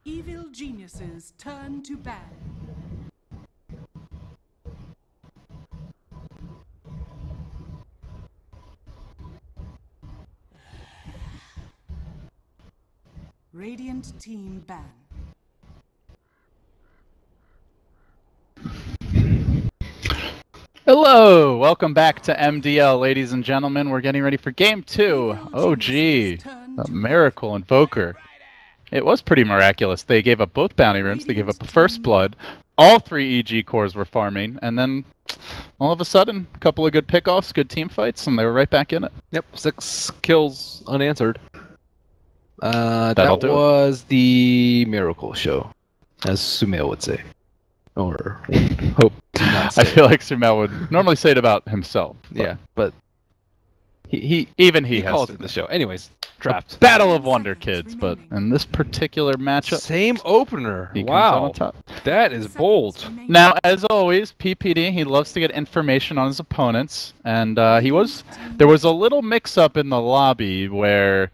Evil geniuses turn to bad. Radiant team ban. Hello, welcome back to MDL, ladies and gentlemen. We're getting ready for Game 2. OG, a Miracle Invoker. It was pretty miraculous. They gave up both bounty rooms, they gave up a first blood, all 3 EG cores were farming, and then all of a sudden, a couple of good pickoffs, good team fights, and they were right back in it. Yep, 6 kills unanswered. That was the Miracle Show, as Sumail would say. Or hope to not say. I feel like Sumail would normally say it about himself. Yeah, but he calls it the show. Anyways, draft. Battle of Wonder Kids, but in this particular matchup, same opener. He comes out Wow, on top. that is bold. Now, as always, PPD, he loves to get information on his opponents, and there was a little mix-up in the lobby where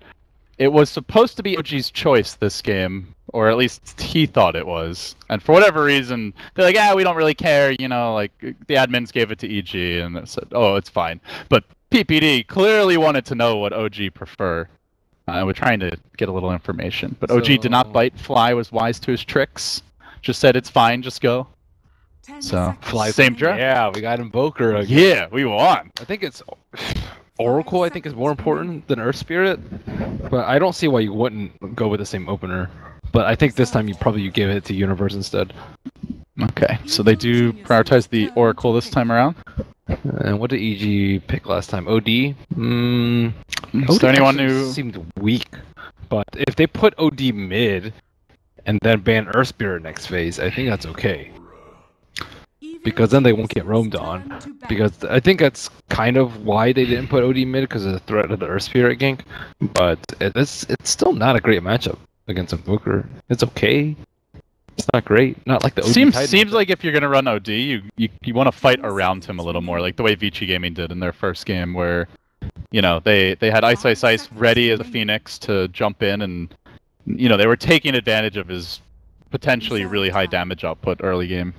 it was supposed to be OG's choice this game, or at least he thought it was. And for whatever reason, they're like, we don't really care, you know, like, the admins gave it to EG, and it said, oh, it's fine. But PPD clearly wanted to know what OG prefer. We're trying to get a little information. But OG did not bite. Fly was wise to his tricks. Just said, it's fine, just go. So, Fly, same draft. Yeah, we got Invoker again. Yeah, we won. I think it's Oracle, I think, is more important than Earth Spirit, but I don't see why you wouldn't go with the same opener. But I think this time you give it to Universe instead. Okay, so they do prioritize the Oracle this time around. And what did EG pick last time? OD? Is there anyone who seemed weak? But if they put OD mid and then ban Earth Spirit next phase, I think that's okay. Because then they won't get roamed on. Because I think that's kind of why they didn't put OD mid, because of the threat of the Earth Spirit gank. But it's still not a great matchup against Invoker. It's okay. It's not great. Not like the OD seems like if you're gonna run OD, you want to fight around him a little more, like the way Vici Gaming did in their first game, where they had Ice Ice Ice ready as a Phoenix to jump in, and they were taking advantage of his potentially really high damage output early game.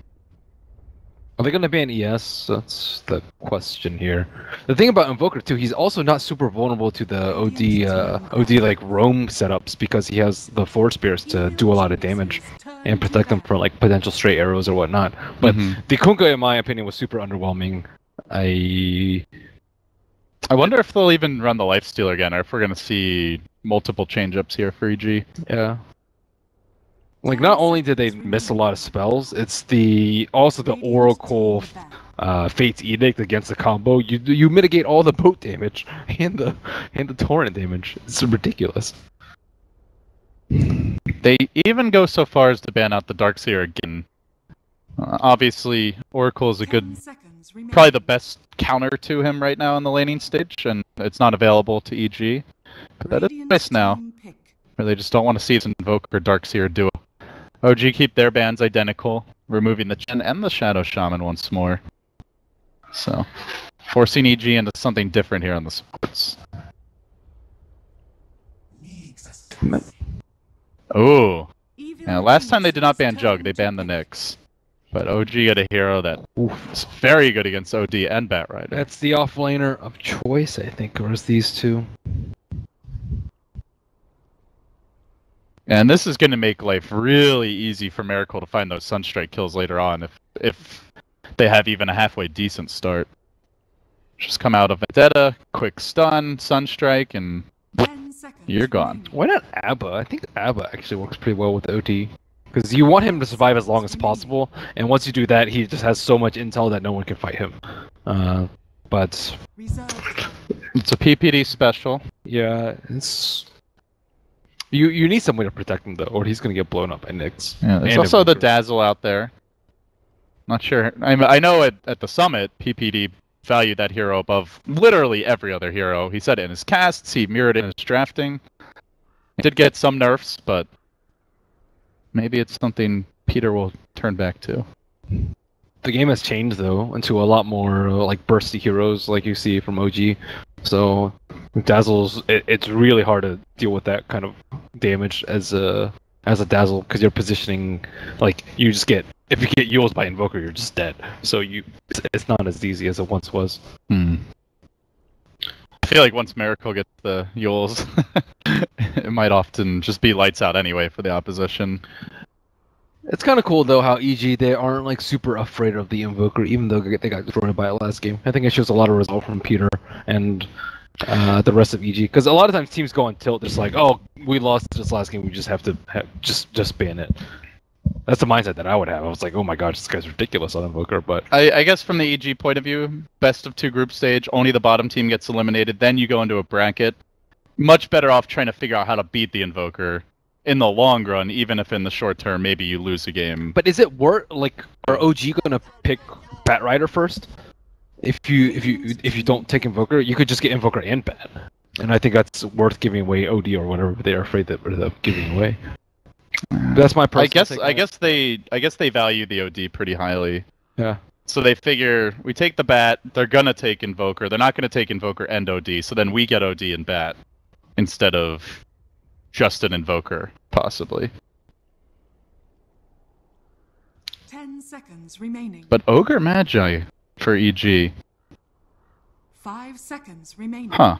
Are they going to ban ES? That's the question here. The thing about Invoker too, he's also not super vulnerable to the OD like roam setups, because he has the Force Spears to do a lot of damage and protect them from like potential stray arrows or whatnot. But the Kunkka, in my opinion, was super underwhelming. I wonder if they'll even run the Lifestealer again, or if we're going to see multiple change-ups here for EG. Yeah. Like, not only did they miss a lot of spells, it's also the Oracle Fate's Edict against the combo. You mitigate all the boat damage and the torrent damage. It's ridiculous. They even go so far as to ban out the Darkseer again. Obviously, Oracle is probably the best counter to him right now in the laning stage, and it's not available to EG. But that is nice now, where they just don't want to see this Invoker Darkseer duo. OG keep their bans identical, removing the Chen and the Shadow Shaman once more. So, forcing EG into something different here on the supports. Oh, yeah, last time they did not ban Jug, they banned the Nyx. But OG got a hero that is very good against OD and Batrider. That's the offlaner of choice, I think, or is these two? And this is going to make life really easy for Miracle to find those Sunstrike kills later on, if they have even a halfway decent start. Just come out of Vendetta, quick stun, Sunstrike, and you're gone. Why not Abba? I think Abba actually works pretty well with OD. Because you want him to survive as long as possible, and once you do that, he just has so much intel that no one can fight him. But it's a PPD special. Yeah, it's... You need some way to protect him, though, or he's going to get blown up by Nyx. Yeah, there's also the Dazzle out there. Not sure. I know at the summit, PPD valued that hero above literally every other hero. He said it in his casts, he mirrored it in his drafting. He did get some nerfs, but maybe it's something Peter will turn back to. The game has changed, though, into a lot more like bursty heroes like you see from OG. So with Dazzles, it's really hard to deal with that kind of damage as as a Dazzle because you're positioning, like, you just get, if you get Yules by Invoker, you're just dead. So it's not as easy as it once was. I feel like once Miracle gets the Yules, it might often just be lights out anyway for the opposition. It's kind of cool though how EG, they aren't like super afraid of the Invoker, even though they got destroyed by it last game. I think it shows a lot of resolve from Peter and the rest of EG, because a lot of times teams go on tilt. It's like, oh, we lost this last game, we just have to just ban it. That's the mindset that I would have. I was like, oh my god, this guy's ridiculous on Invoker. But I guess from the EG point of view, best of 2 group stage, only the bottom team gets eliminated. Then you go into a bracket. Much better off trying to figure out how to beat the Invoker in the long run, even if in the short term maybe you lose a game. But is it worth, like, are OG gonna pick Bat Rider first? If you don't take Invoker, you could just get Invoker and Bat, and I think that's worth giving away OD or whatever they're afraid that of giving away. That's my personal take. I guess they value the OD pretty highly. Yeah. So they figure we take the Bat, they're gonna take Invoker. They're not gonna take Invoker and OD. So then we get OD and Bat instead of just an Invoker, possibly. 10 seconds remaining. But Ogre Magi for EG. 5 seconds remaining. Huh.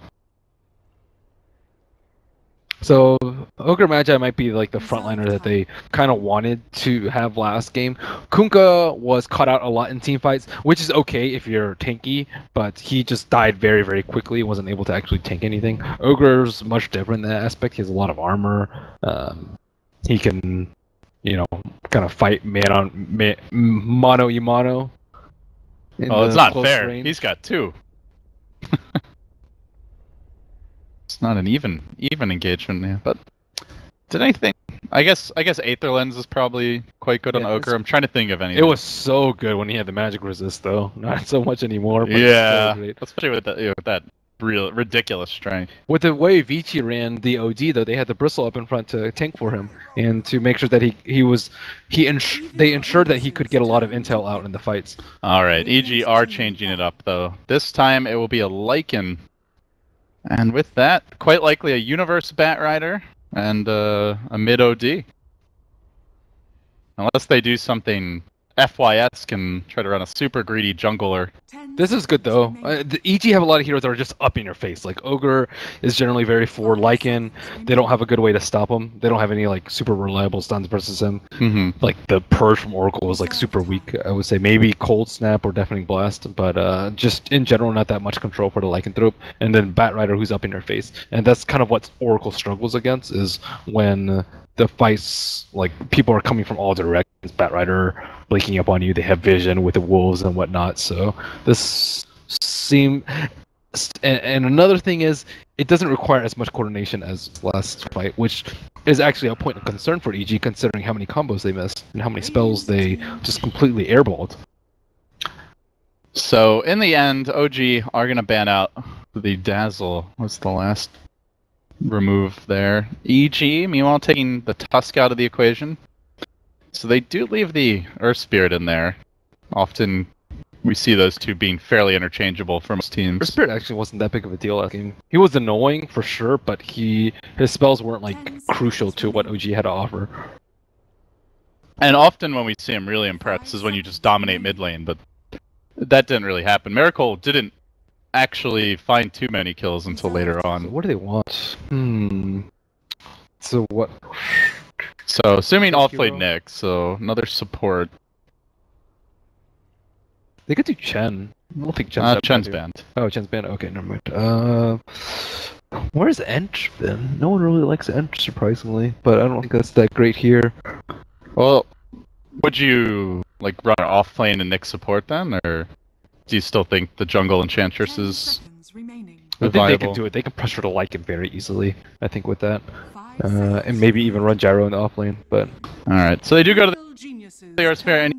So Ogre Magi might be like the frontliner that they kind of wanted to have last game. Kunkka was caught out a lot in team fights, which is okay if you're tanky, but he just died very, very quickly and wasn't able to actually tank anything. Ogre's much different in that aspect. He has a lot of armor. He can, you know, kind of fight mano y mano. Oh, it's not fair. Range. He's got 2. It's not an even engagement, yeah. But did anything? I guess Aether Lens is probably quite good on Ogre. I'm trying to think of anything. It was so good when he had the magic resist, though. Not so much anymore. But yeah, so especially with that real ridiculous strength. With the way Vici ran the OD, though, they had the bristle up in front to tank for him and to make sure that they ensured that he could get a lot of intel out in the fights. All right, EG are changing it up though. This time it will be a Lycan. And with that, quite likely a Universe Bat Rider and a mid OD. Unless they do something FYS can try to run a super greedy jungler. This is good though. The EG have a lot of heroes that are just up in your face. Like Ogre is generally very for Lycan. They don't have a good way to stop him. They don't have any like super reliable stuns versus him. Like the Purge from Oracle is like super weak. I would say maybe Cold Snap or Deafening Blast, but just in general not that much control for the Lycanthrope. And then Bat Rider who's up in your face. And that's kind of what Oracle struggles against, is when the fights, like, people are coming from all directions. Bat Rider blinking up on you. They have vision with the wolves and whatnot. So this seemed... And another thing is, it doesn't require as much coordination as last fight, which is actually a point of concern for EG, considering how many combos they missed and how many spells they just completely airballed. So, in the end, OG are going to ban out the Dazzle. What's the last remove there? EG, meanwhile, taking the Tusk out of the equation. So they do leave the Earth Spirit in there. Often we see those two being fairly interchangeable for most teams. Earth Spirit actually wasn't that big of a deal last game. He was annoying for sure, but his spells weren't like crucial to what OG had to offer. And often when we see him really impress is when you just dominate mid lane, but that didn't really happen. Miracle didn't actually find too many kills until later on. So what do they want? So what? So assuming all played Nick, so another support. They could do Chen. I don't think Chen's banned. Oh, Chen's banned. Okay, never mind. Where's Ench been? No one really likes Ench, surprisingly, but I don't think that's that great here. Well, would you like run an off lane and Nick support then, or do you still think the jungle Enchantress is I think they can do it. They can pressure the Lycan very easily, I think, with that. And maybe even run Gyro in the off lane, but... Alright, so they do go to the Earth Spirit, and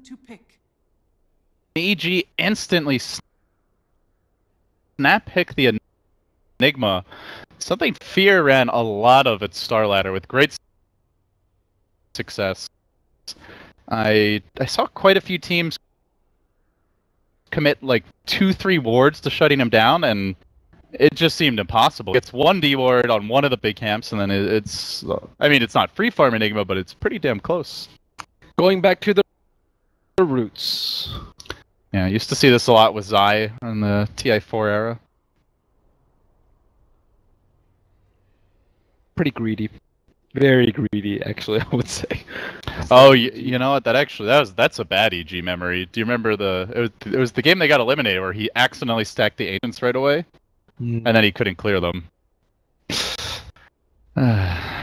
EG instantly snap pick the Enigma. Something Fear ran a lot of its Star Ladder with great success. I saw quite a few teams commit like 2-3 wards to shutting him down, and It just seemed impossible. It's one D ward on one of the big camps, and then it's. I mean, it's not free farm Enigma, but it's pretty damn close. Going back to the roots. Yeah, I used to see this a lot with Zai in the TI4 era. Pretty greedy. Very greedy, actually, I would say. Oh, you know what? That's a bad EG memory. Do you remember it was the game they got eliminated where he accidentally stacked the agents right away, and then he couldn't clear them.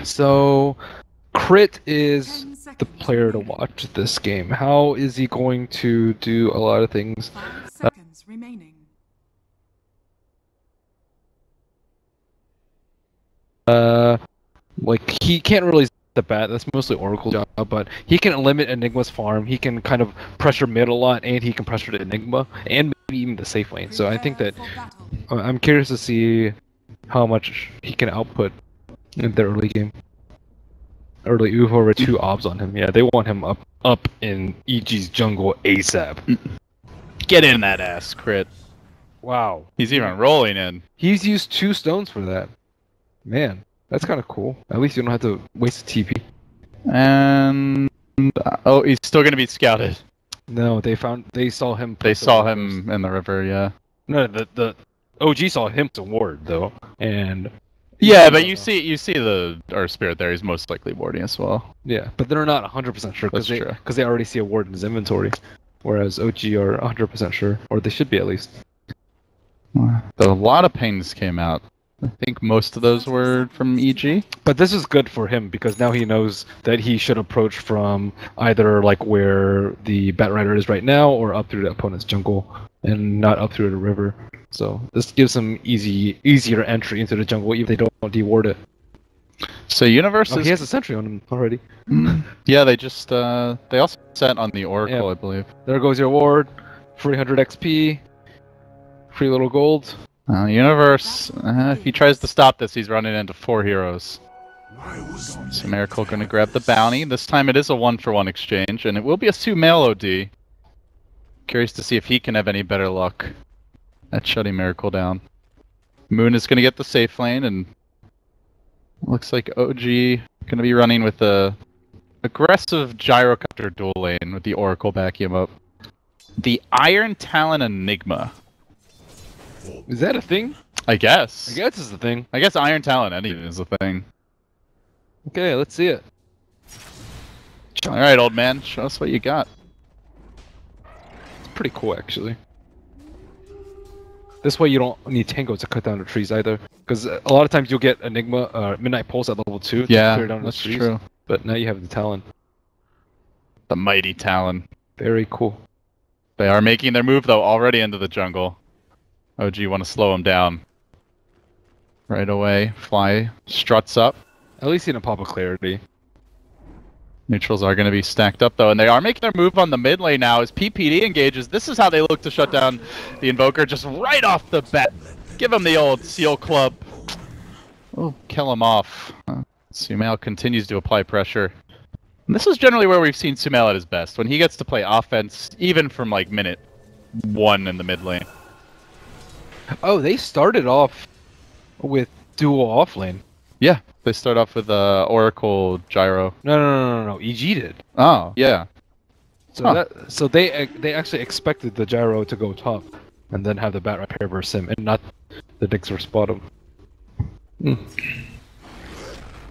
So, Crit is the player to watch this game. How is he going to do a lot of things? 5 seconds remaining. Like, he can't really the bat, that's mostly Oracle's job, but he can limit Enigma's farm, he can kind of pressure mid a lot, and he can pressure the Enigma, and maybe even the safe lane. So I think that I'm curious to see how much he can output in the early game. Early Uvo over 2 obs on him. Yeah, they want him up in EG's jungle ASAP. Get in that ass, Crit. Wow. He's even rolling in. He's used 2 stones for that. Man, that's kind of cool. At least you don't have to waste a TP. And oh, he's still gonna be scouted. No, they saw him. They saw him in the river. Yeah. No, the OG saw him to ward though, and yeah, but you see the Earth Spirit there. He's most likely warding as well. Yeah, but they're not 100% sure because they already see a ward in his inventory, whereas OG are 100% sure, or they should be at least. A lot of pings came out. I think most of those were from EG. But this is good for him because now he knows that he should approach from either like where the Bat Rider is right now or up through the opponent's jungle and not up through the river. So this gives him easier entry into the jungle even if they don't deward it. So Universe he has a sentry on him already. Yeah, they just they also set on the Oracle, I believe. There goes your ward. 300 XP. Free little gold. Universe, if he tries to stop this, he's running into 4 heroes. So Miracle going to grab the bounty. This time it is a 1-for-1 exchange, and it will be a Sumail OD. Curious to see if he can have any better luck at shutting Miracle down. Moon is going to get the safe lane, and looks like OG going to be running with a aggressive Gyrocopter dual lane with the Oracle backing him up. The Iron Talon Enigma. Is that a thing? I guess. I guess it's a thing. I guess Iron Talon anything is a thing. Okay, let's see it. Alright, old man. Show us what you got. It's pretty cool, actually. This way you don't need Tango to cut down the trees either. Because a lot of times you'll get Enigma, Midnight Pulse at level 2 to clear down the trees. True. But now you have the Talon. The mighty Talon. Very cool. They are making their move, though, already into the jungle. OG want to slow him down. Right away. Fly struts up. At least in a pop of clarity. Neutrals are going to be stacked up, though, and they are making their move on the mid lane now as PPD engages. This is how they look to shut down the Invoker, just right off the bat. Give him the old Seal Club. Oh, kill him off. Sumail continues to apply pressure. And this is generally where we've seen Sumail at his best, when he gets to play offense, even from like minute 1 in the mid lane. Oh, they started off with dual offlane. Yeah, they start off with Oracle Gyro. No. EG did. Oh, yeah. So so they actually expected the Gyro to go top, and then have the Bat Repair versus him, and not the Nyx versus bottom.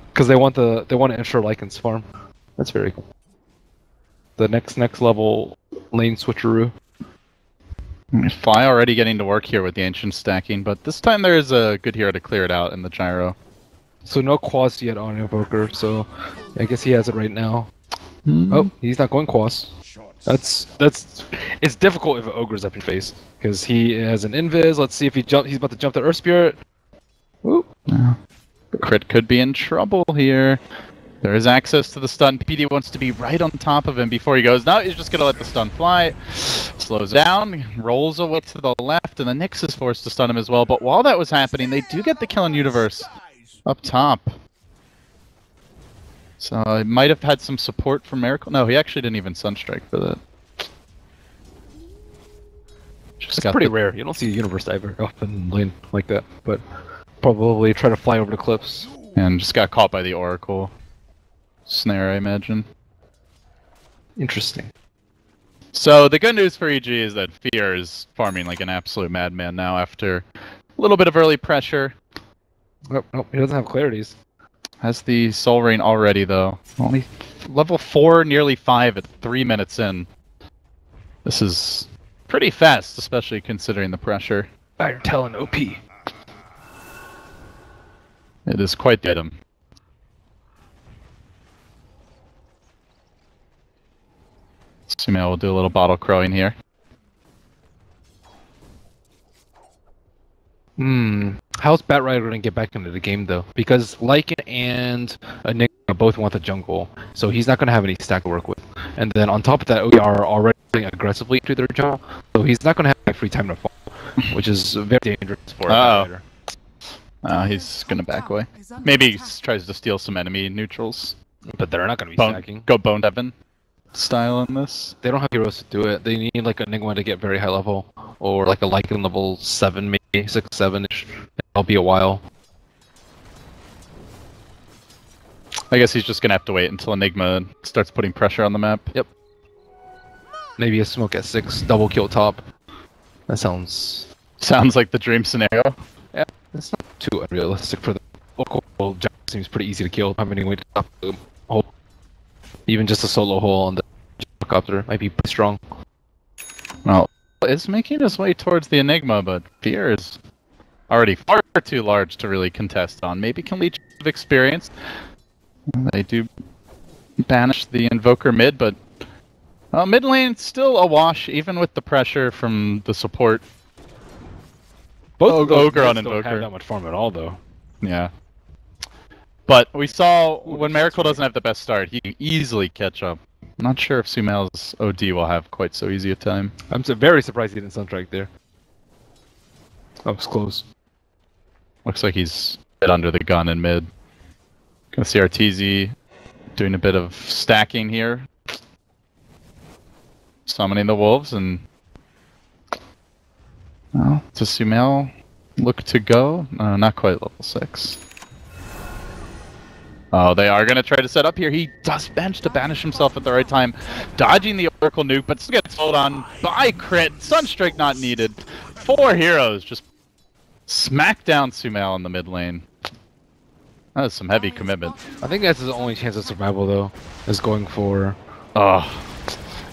Because they want to ensure Lycan's farm. That's very cool. The next level lane switcheroo. Fly already getting to work here with the Ancient stacking, but this time there is a good hero to clear it out in the Gyro. So no Quas yet on Invoker, so I guess he has it right now. Oh, he's not going Quas. It's difficult if an Ogre's up your face, because he has an Invis. Let's see if he's about to jump the Earth Spirit. Ooh. Crit could be in trouble here. There is access to the stun. PD wants to be right on top of him before he goes. Now he's just going to let the stun fly. Slows down, rolls away to the left, and the Nyx is forced to stun him as well. But while that was happening, they do get the kill on Universe up top. So he might have had some support from Miracle. No, he actually didn't even Sunstrike for that. Just It's pretty rare. You don't see a universe diver up in lane like that, but probably try to fly over the cliffs. And just got caught by the Oracle snare, I imagine. Interesting. So the good news for EG is that Fear is farming like an absolute madman now after a little bit of early pressure. Nope, nope, he doesn't have clarities. Has the Soul Rain already, though. Only level 4, nearly 5 at 3 minutes in. This is pretty fast, especially considering the pressure. Iron Talon OP. It is quite the item. Sumail will do a little bottle crowing here. How's Batrider going to get back into the game, though? Because Lycan and Enigma both want the jungle, so he's not going to have any stack to work with. And then on top of that, we are already playing aggressively into their jungle, so he's not going to have free time to fall, which is very dangerous for a Batrider. He's going to back away. Maybe he tries to steal some enemy neutrals. But they're not going to be stacking. Go Bone style in this. They don't have heroes to do it. They need like Enigma to get very high level, or like a Lycan level 7, maybe 6, 7-ish. It'll be a while. I guess he's just gonna have to wait until Enigma starts putting pressure on the map. Yep. Maybe a smoke at 6, double kill top. That sounds like the dream scenario. Yeah, it's not too unrealistic for the local jump. Seems pretty easy to kill. How many way to top the hole? Even just a solo hole on the helicopter might be pretty strong. Well, it's making his way towards the Enigma, but Fear is already far too large to really contest on. Maybe can leech of experience. They do banish the Invoker mid, but mid lane still a wash, even with the pressure from the support. Both Ogre on don't Invoker. have that much farm at all, though. Yeah. But we saw when Miracle doesn't have the best start, he can easily catch up. I'm not sure if Sumail's OD will have quite so easy a time. I'm very surprised he didn't Sunstrike there. That was close. Looks like he's a bit under the gun in mid. Gonna see RTZ doing a bit of stacking here. Summoning the wolves and... Well, does Sumail look to go? Not quite level 6. Oh, they are going to try to set up here. He does bench to banish himself at the right time. Dodging the Oracle nuke, but still gets hold on by crit. Sunstrike not needed. 4 heroes just smack down Sumail in the mid lane. That is some heavy commitment. I think that's his only chance of survival, though, is going for...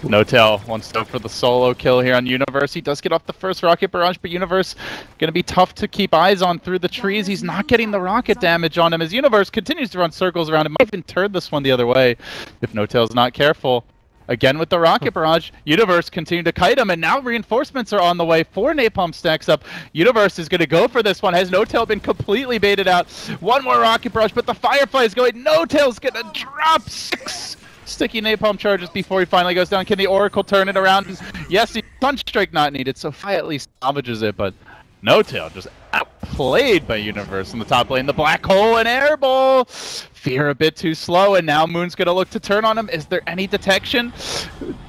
No Tail wants to go for the solo kill here on Universe. He does get off the first rocket barrage, but Universe gonna be tough to keep eyes on through the trees. He's not getting the rocket damage on him as Universe continues to run circles around him. Might even turn this one the other way if No Tail's not careful. Again with the rocket barrage, Universe continue to kite him, and now reinforcements are on the way. 4 napalm stacks up. Universe is going to go for this one. Has No Tail been completely baited out? One more rocket barrage, but the Firefly is going. No Tail's going to drop 6 sticky napalm charges before he finally goes down. Can the Oracle turn it around? Yes, the Sunstrike not needed, so Fi at least salvages it, but No Tail just outplayed by Universe in the top lane. The Black Hole and Airball. Fear a bit too slow, and now Moon's going to look to turn on him. Is there any detection?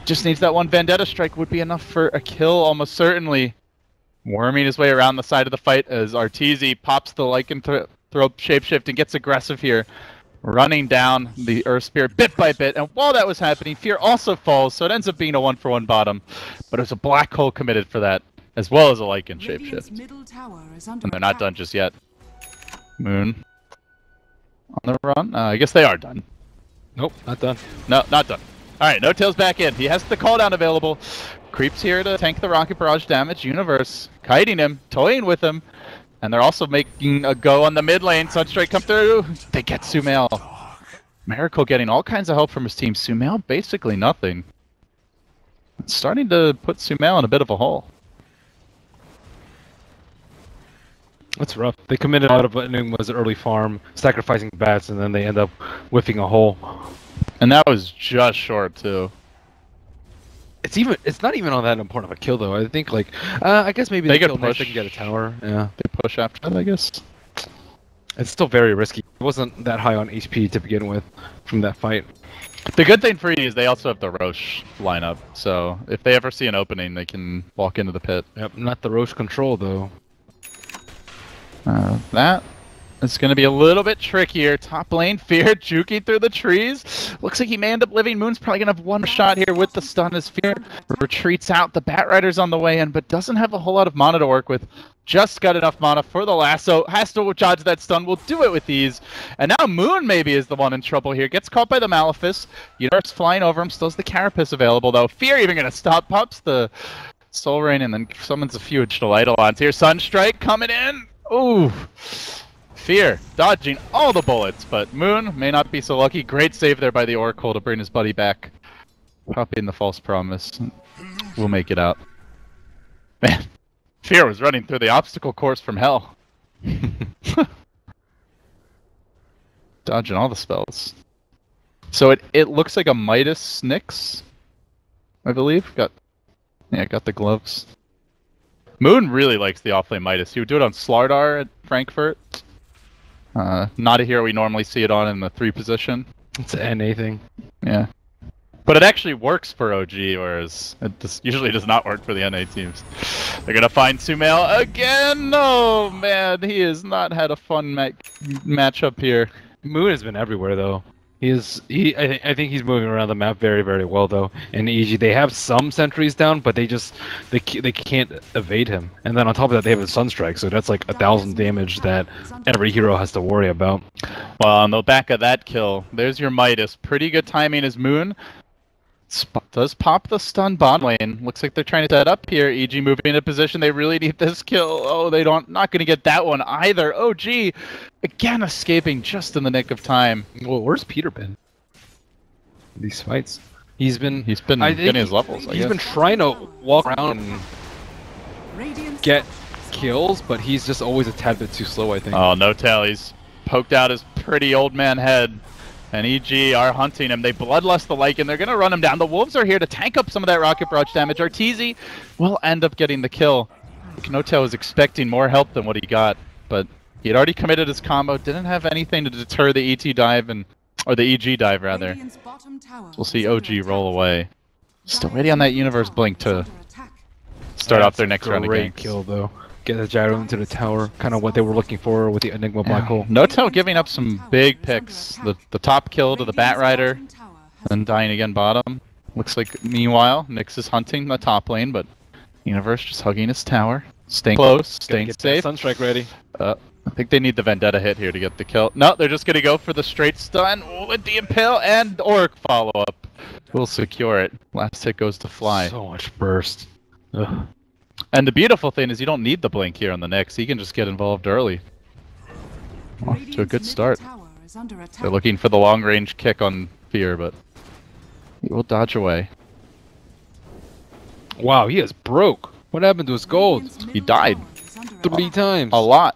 Just needs that one Vendetta strike. Would be enough for a kill, almost certainly. Worming his way around the side of the fight as Arteezy pops the Lycan throw shapeshift and gets aggressive here. Running down the Earth Spirit bit by bit, and while that was happening, Fear also falls, so it ends up being a 1-for-1 bottom. But it was a Black Hole committed for that, as well as a Lycan shapeshift. And they're not done just yet. Moon on the run. I guess they are done. Nope, not done. No, not done. Alright, No Tail's back in. He has the call down available. Creeps here to tank the rocket barrage damage. Universe kiting him, toying with him. And they're also making a go on the mid lane. Sunstrike come through. They get Sumail. Miracle getting all kinds of help from his team. Sumail basically nothing. It's starting to put Sumail in a bit of a hole. That's rough. They committed out of what was an early farm, sacrificing bats, and then they end up whiffing a hole. And that was just short too. It's not even on that important of a kill though. I think like I guess maybe they kill next, they can get a tower. Yeah, they push after that, I guess. It's still very risky. It wasn't that high on HP to begin with from that fight. The good thing for you is they also have the Roche lineup, so if they ever see an opening, they can walk into the pit. Yep, not the Roche control though. That is going to be a little bit trickier. Top lane, Fear juking through the trees. Looks like he may end up living. Moon's probably going to have one shot here with the stun as Fear retreats out. The Bat Rider's on the way in, but doesn't have a whole lot of mana to work with. Just got enough mana for the lasso. Has to dodge that stun. Will do it with ease. And now Moon maybe is the one in trouble here. Gets caught by the Malefice. Universe flying over him. Still has the Carapace available though. Fear even going to stop. Pops the Soul Rain and then summons a few additional Eidolons here. Sunstrike coming in. Ooh. Fear dodging all the bullets, but Moon may not be so lucky. Great save there by the Oracle to bring his buddy back. Popping the false promise. We'll make it out. Man. Fear was running through the obstacle course from hell. Dodging all the spells. So it looks like a Midas Nyx, I believe. Got the gloves. Moon really likes the offlane Midas. He would do it on Slardar at Frankfurt. Not a hero we normally see it on in the 3 position. It's an NA thing. Yeah. But it actually works for OG, whereas it usually does not work for the NA teams. They're gonna find Sumail again! Oh man, he has not had a fun matchup here. Moon has been everywhere though. I think he's moving around the map very, very well though. And EG, they have some sentries down, but they can't evade him. And then on top of that, they have a Sunstrike, so that's like 1,000 damage that every hero has to worry about. Well, on the back of that kill, there's your Midas. Pretty good timing as Moon does pop the stun bot lane. Looks like they're trying to set up here. EG moving into position. They really need this kill. Oh, not going to get that one either. OG again escaping just in the nick of time. Well, where's Peter been? These fights. He's been getting his levels. He's been trying to walk around and get kills, but he's just always a tad bit too slow, I think. Oh, no tell. He's poked out his pretty old man head. And EG are hunting him. They bloodlust the Lycan. They're going to run him down. The Wolves are here to tank up some of that Rocket Barrage damage. Arteezy will end up getting the kill. Knotel was expecting more help than what he got, but he had already committed his combo. Didn't have anything to deter the ET dive, or the EG dive, rather. We'll see OG roll away. Still waiting on that Universe Blink to start off their next round of ganks. Kill, though. Get the gyro into the tower, kind of what they were looking for with the Enigma Black Hole. Knotel giving up some big picks. The top kill to the Bat Rider, and dying again bottom. Looks like, meanwhile, Nyx is hunting the top lane, but Universe just hugging his tower. Staying close, staying safe. Sunstrike ready. I think they need the Vendetta hit here to get the kill. No, they're just going to go for the straight stun with the Impale and Orc follow-up. We'll secure it. Last hit goes to Fly. So much burst. Ugh. And the beautiful thing is you don't need the blink here on the Nyx. He can just get involved early. Off to a good start. They're looking for the long-range kick on Fear, but he will dodge away. Wow, he is broke. What happened to his gold? He died 3 times. A lot.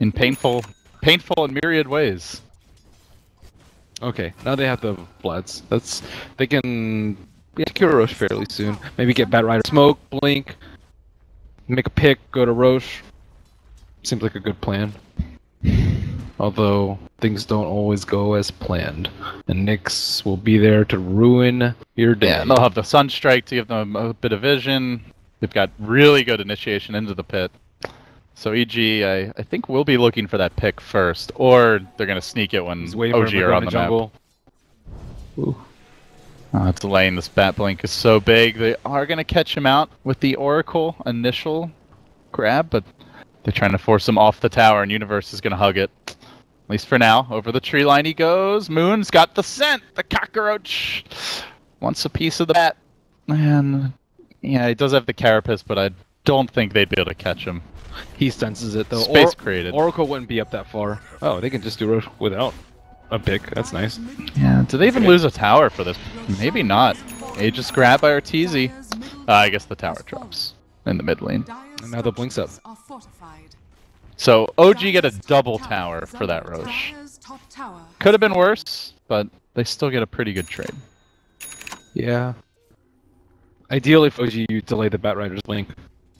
In painful and myriad ways. Okay, now they have the Bloods. They can secure Roche fairly soon. Maybe get Bat Rider smoke, blink, make a pick, go to Roche. Seems like a good plan. Although things don't always go as planned. And Nyx will be there to ruin your day. Yeah, they'll have the Sunstrike to give them a bit of vision. They've got really good initiation into the pit. So EG, I think we'll be looking for that pick first, or they're going to sneak it when OG are on the map. Ooh. It's delaying. This Bat Blink is so big. They are going to catch him out with the Oracle initial grab, but they're trying to force him off the tower, and Universe is going to hug it. At least for now. Over the tree line he goes. Moon's got the scent. The cockroach wants a piece of the bat. And yeah, he does have the Carapace, but I don't think they'd be able to catch him. He senses it though. Space created. Oracle wouldn't be up that far. Oh, they can just do Roche without a pick. That's nice. Yeah, do they even lose a tower for this? Maybe not. Aegis grab by Arteezy. I guess the tower drops in the mid lane. And now the Blink's up. So OG get a double tower for that Roche. Could have been worse, but they still get a pretty good trade. Yeah. Ideally for OG you delay the Bat Rider's Blink.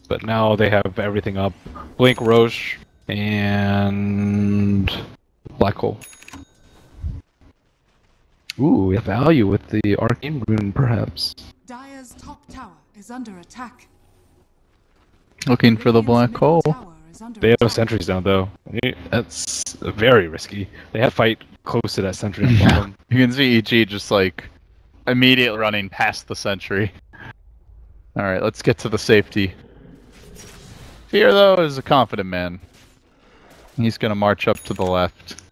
But now they have everything up. Blink, Roche, and Black Hole. Ooh, we have value with the arcane rune, perhaps. Dire's top tower is under attack. Looking for the black hole. They have no sentries down though. That's very risky. They have to fight close to that sentry on bottom. You can see EG just like immediately running past the sentry. Alright, let's get to the safety. Fear, though, is a confident man. He's gonna march up to the left.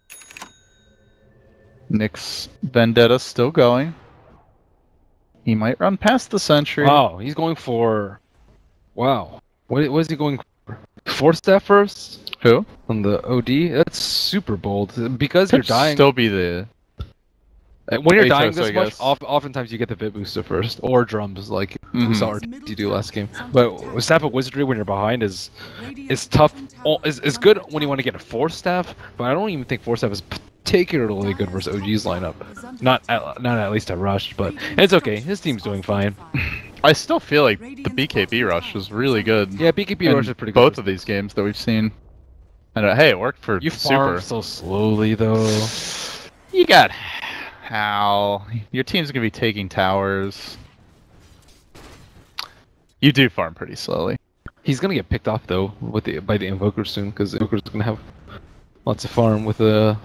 Nick's Vendetta's still going. He might run past the sentry. Wow, he's going for... Wow. What is he going for? Force staff first? Who? On the OD? That's super bold. Because you're dying... still be the... When you're dying Atos, this I much, guess. oftentimes you get the bit booster first, or drums like we saw RTD do last game. But with But Staff of Wizardry when you're behind is tough. Is good when you want to get a Force Staff, but I don't even think Force Staff is particularly good versus OG's lineup. Not at least at Rush, but it's okay. His team's doing fine. I still feel like the BKB rush was really good. Yeah, BKB in Rush is pretty good. both of these games that we've seen. And hey, it worked for You Super. farm so slowly though. You got Hal. Your team's gonna be taking towers. You do farm pretty slowly. He's gonna get picked off though by the Invoker soon, because Invoker's gonna have lots of farm with the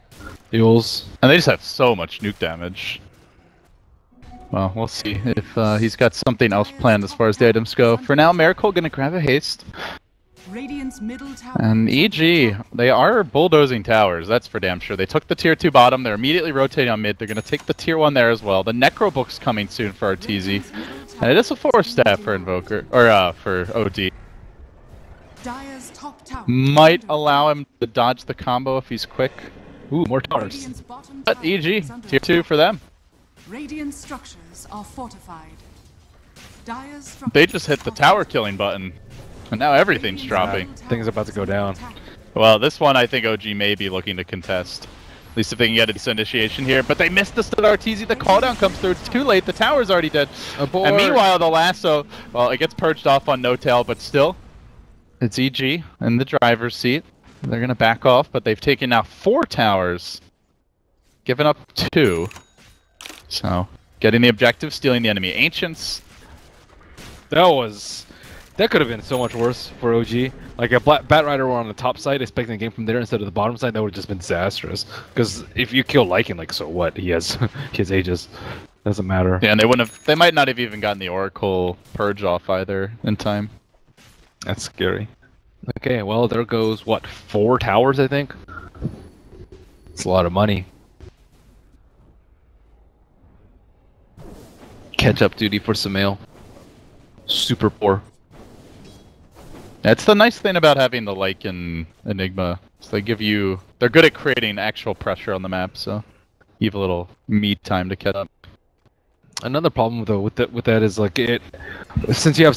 Eels. And they just have so much nuke damage. Well, we'll see if he's got something else planned as far as the items go. For now, Miracle gonna grab a haste. Radiant's middle tower And EG, they are bulldozing towers, that's for damn sure. They took the tier 2 bottom, they're immediately rotating on mid, they're gonna take the tier 1 there as well. The Necro Book's coming soon for RTZ. And it is a 4-staff for Invoker, or for OD. Dire's top tower Might under allow attack. him to dodge the combo if he's quick. Ooh, more towers. Radiant's bottom But tower EG, is under tier 2 attack. for them. Radiant structures are fortified. Dire's structures They just hit the are tower fortified. killing button. And now everything's Radiant's dropping. middle Things tower about to is go under down. attack. Well, this one I think OG may be looking to contest. At least if they can get a initiation here. But they missed the stun RTZ, the call down comes through, it's too late, the tower's already dead. Abort. And meanwhile, the lasso, well, it gets purged off on No Tail, but still, it's EG in the driver's seat. They're gonna back off, but they've taken now 4 towers, given up 2. So, getting the objective, stealing the enemy Ancients. That could have been so much worse for OG. Like a Bat Rider were on the top side, expecting the game from there instead of the bottom side, that would have just been disastrous. Because if you kill Lycan, like so what? He has Aegis. Doesn't matter. Yeah, and they might not have even gotten the Oracle purge off either in time. That's scary. Okay, well there goes what, 4 towers I think? It's a lot of money. Catch up duty for Samael. Super poor. That's the nice thing about having the Lycan Enigma. So they're good at creating actual pressure on the map, so you have a little meat time to catch up. Another problem though with that is like since you have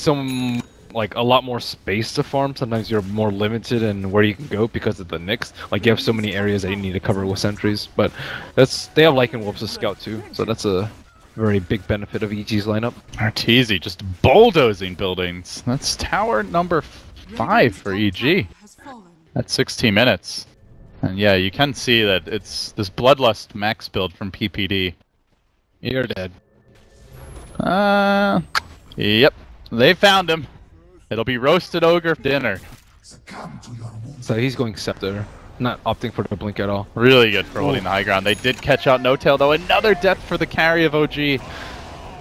a lot more space to farm, sometimes you're more limited in where you can go because of the Nyx. Like you have so many areas that you need to cover with sentries, but they have Lycan Wolves to scout too, so that's a very big benefit of EG's lineup. Arteezy just bulldozing buildings. That's tower number 5 for EG Has fallen. at 16 minutes. And yeah, you can see that it's this Bloodlust max build from PPD. You're dead. Yep. They found him. It'll be roasted ogre for dinner. So he's going Scepter, not opting for the blink at all. Really good for holding the high ground. They did catch out No Tail though. Another death for the carry of OG.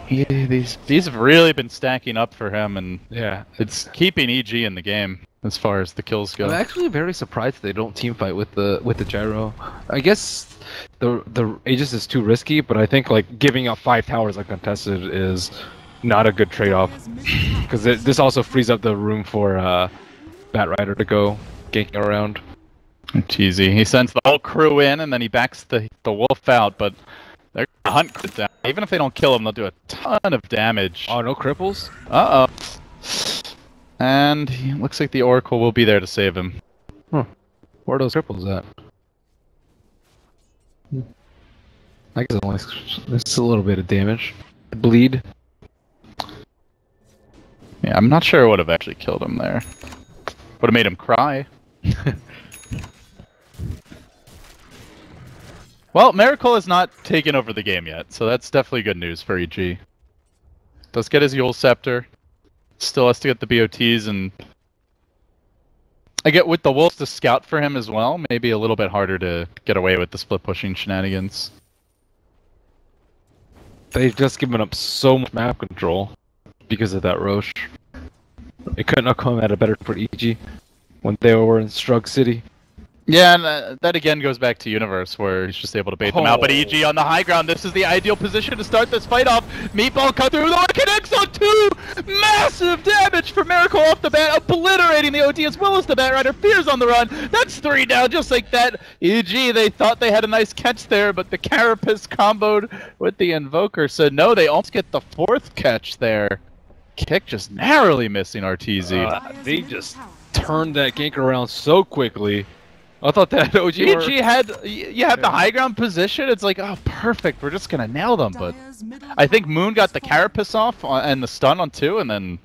These have really been stacking up for him, and Yeah. it's keeping EG in the game as far as the kills go. I'm actually very surprised they don't team fight with the gyro. I guess the Aegis is too risky, but I think like giving up 5 towers uncontested is not a good trade-off, Dire's middle tower because is this also frees up the room for Bat Rider to go ganking around. Cheesy. He sends the whole crew in, and then he backs the wolf out, but they're gonna hunt Chris down. Even if they don't kill him, they'll do a ton of damage. Oh, no cripples? Uh-oh. And it looks like the Oracle will be there to save him. Huh. Where are those cripples at? I guess it's a little bit of damage. Bleed. Yeah, I'm not sure it would have actually killed him there. Would have made him cry. Well, Miracle has not taken over the game yet, so that's definitely good news for EG. Does get his Yule Scepter. Still has to get the BOTs, and I get with the Wolves to scout for him as well. Maybe a little bit harder to get away with the split pushing shenanigans. They've just given up so much map control because of that Roche. It couldn't have come at a better for EG when they were in Strug City. Yeah, and that again goes back to Universe, where he's just able to bait them out. But EG on the high ground, this is the ideal position to start this fight off. Meatball cut through, the connects on two! Massive damage for Miracle off the bat, obliterating the OD as well as the Batrider. Fear's on the run. That's 3 down, just like that. EG, they thought they had a nice catch there, but the Carapace comboed with the Invoker. So no, they almost get the 4th catch there. Kick just narrowly missing RTZ. They just turned that gank around so quickly. I thought that OG EG had the high ground position. It's like, oh, perfect. We're just gonna nail them. But I think Moon got the Carapace off and the stun on 2, and then.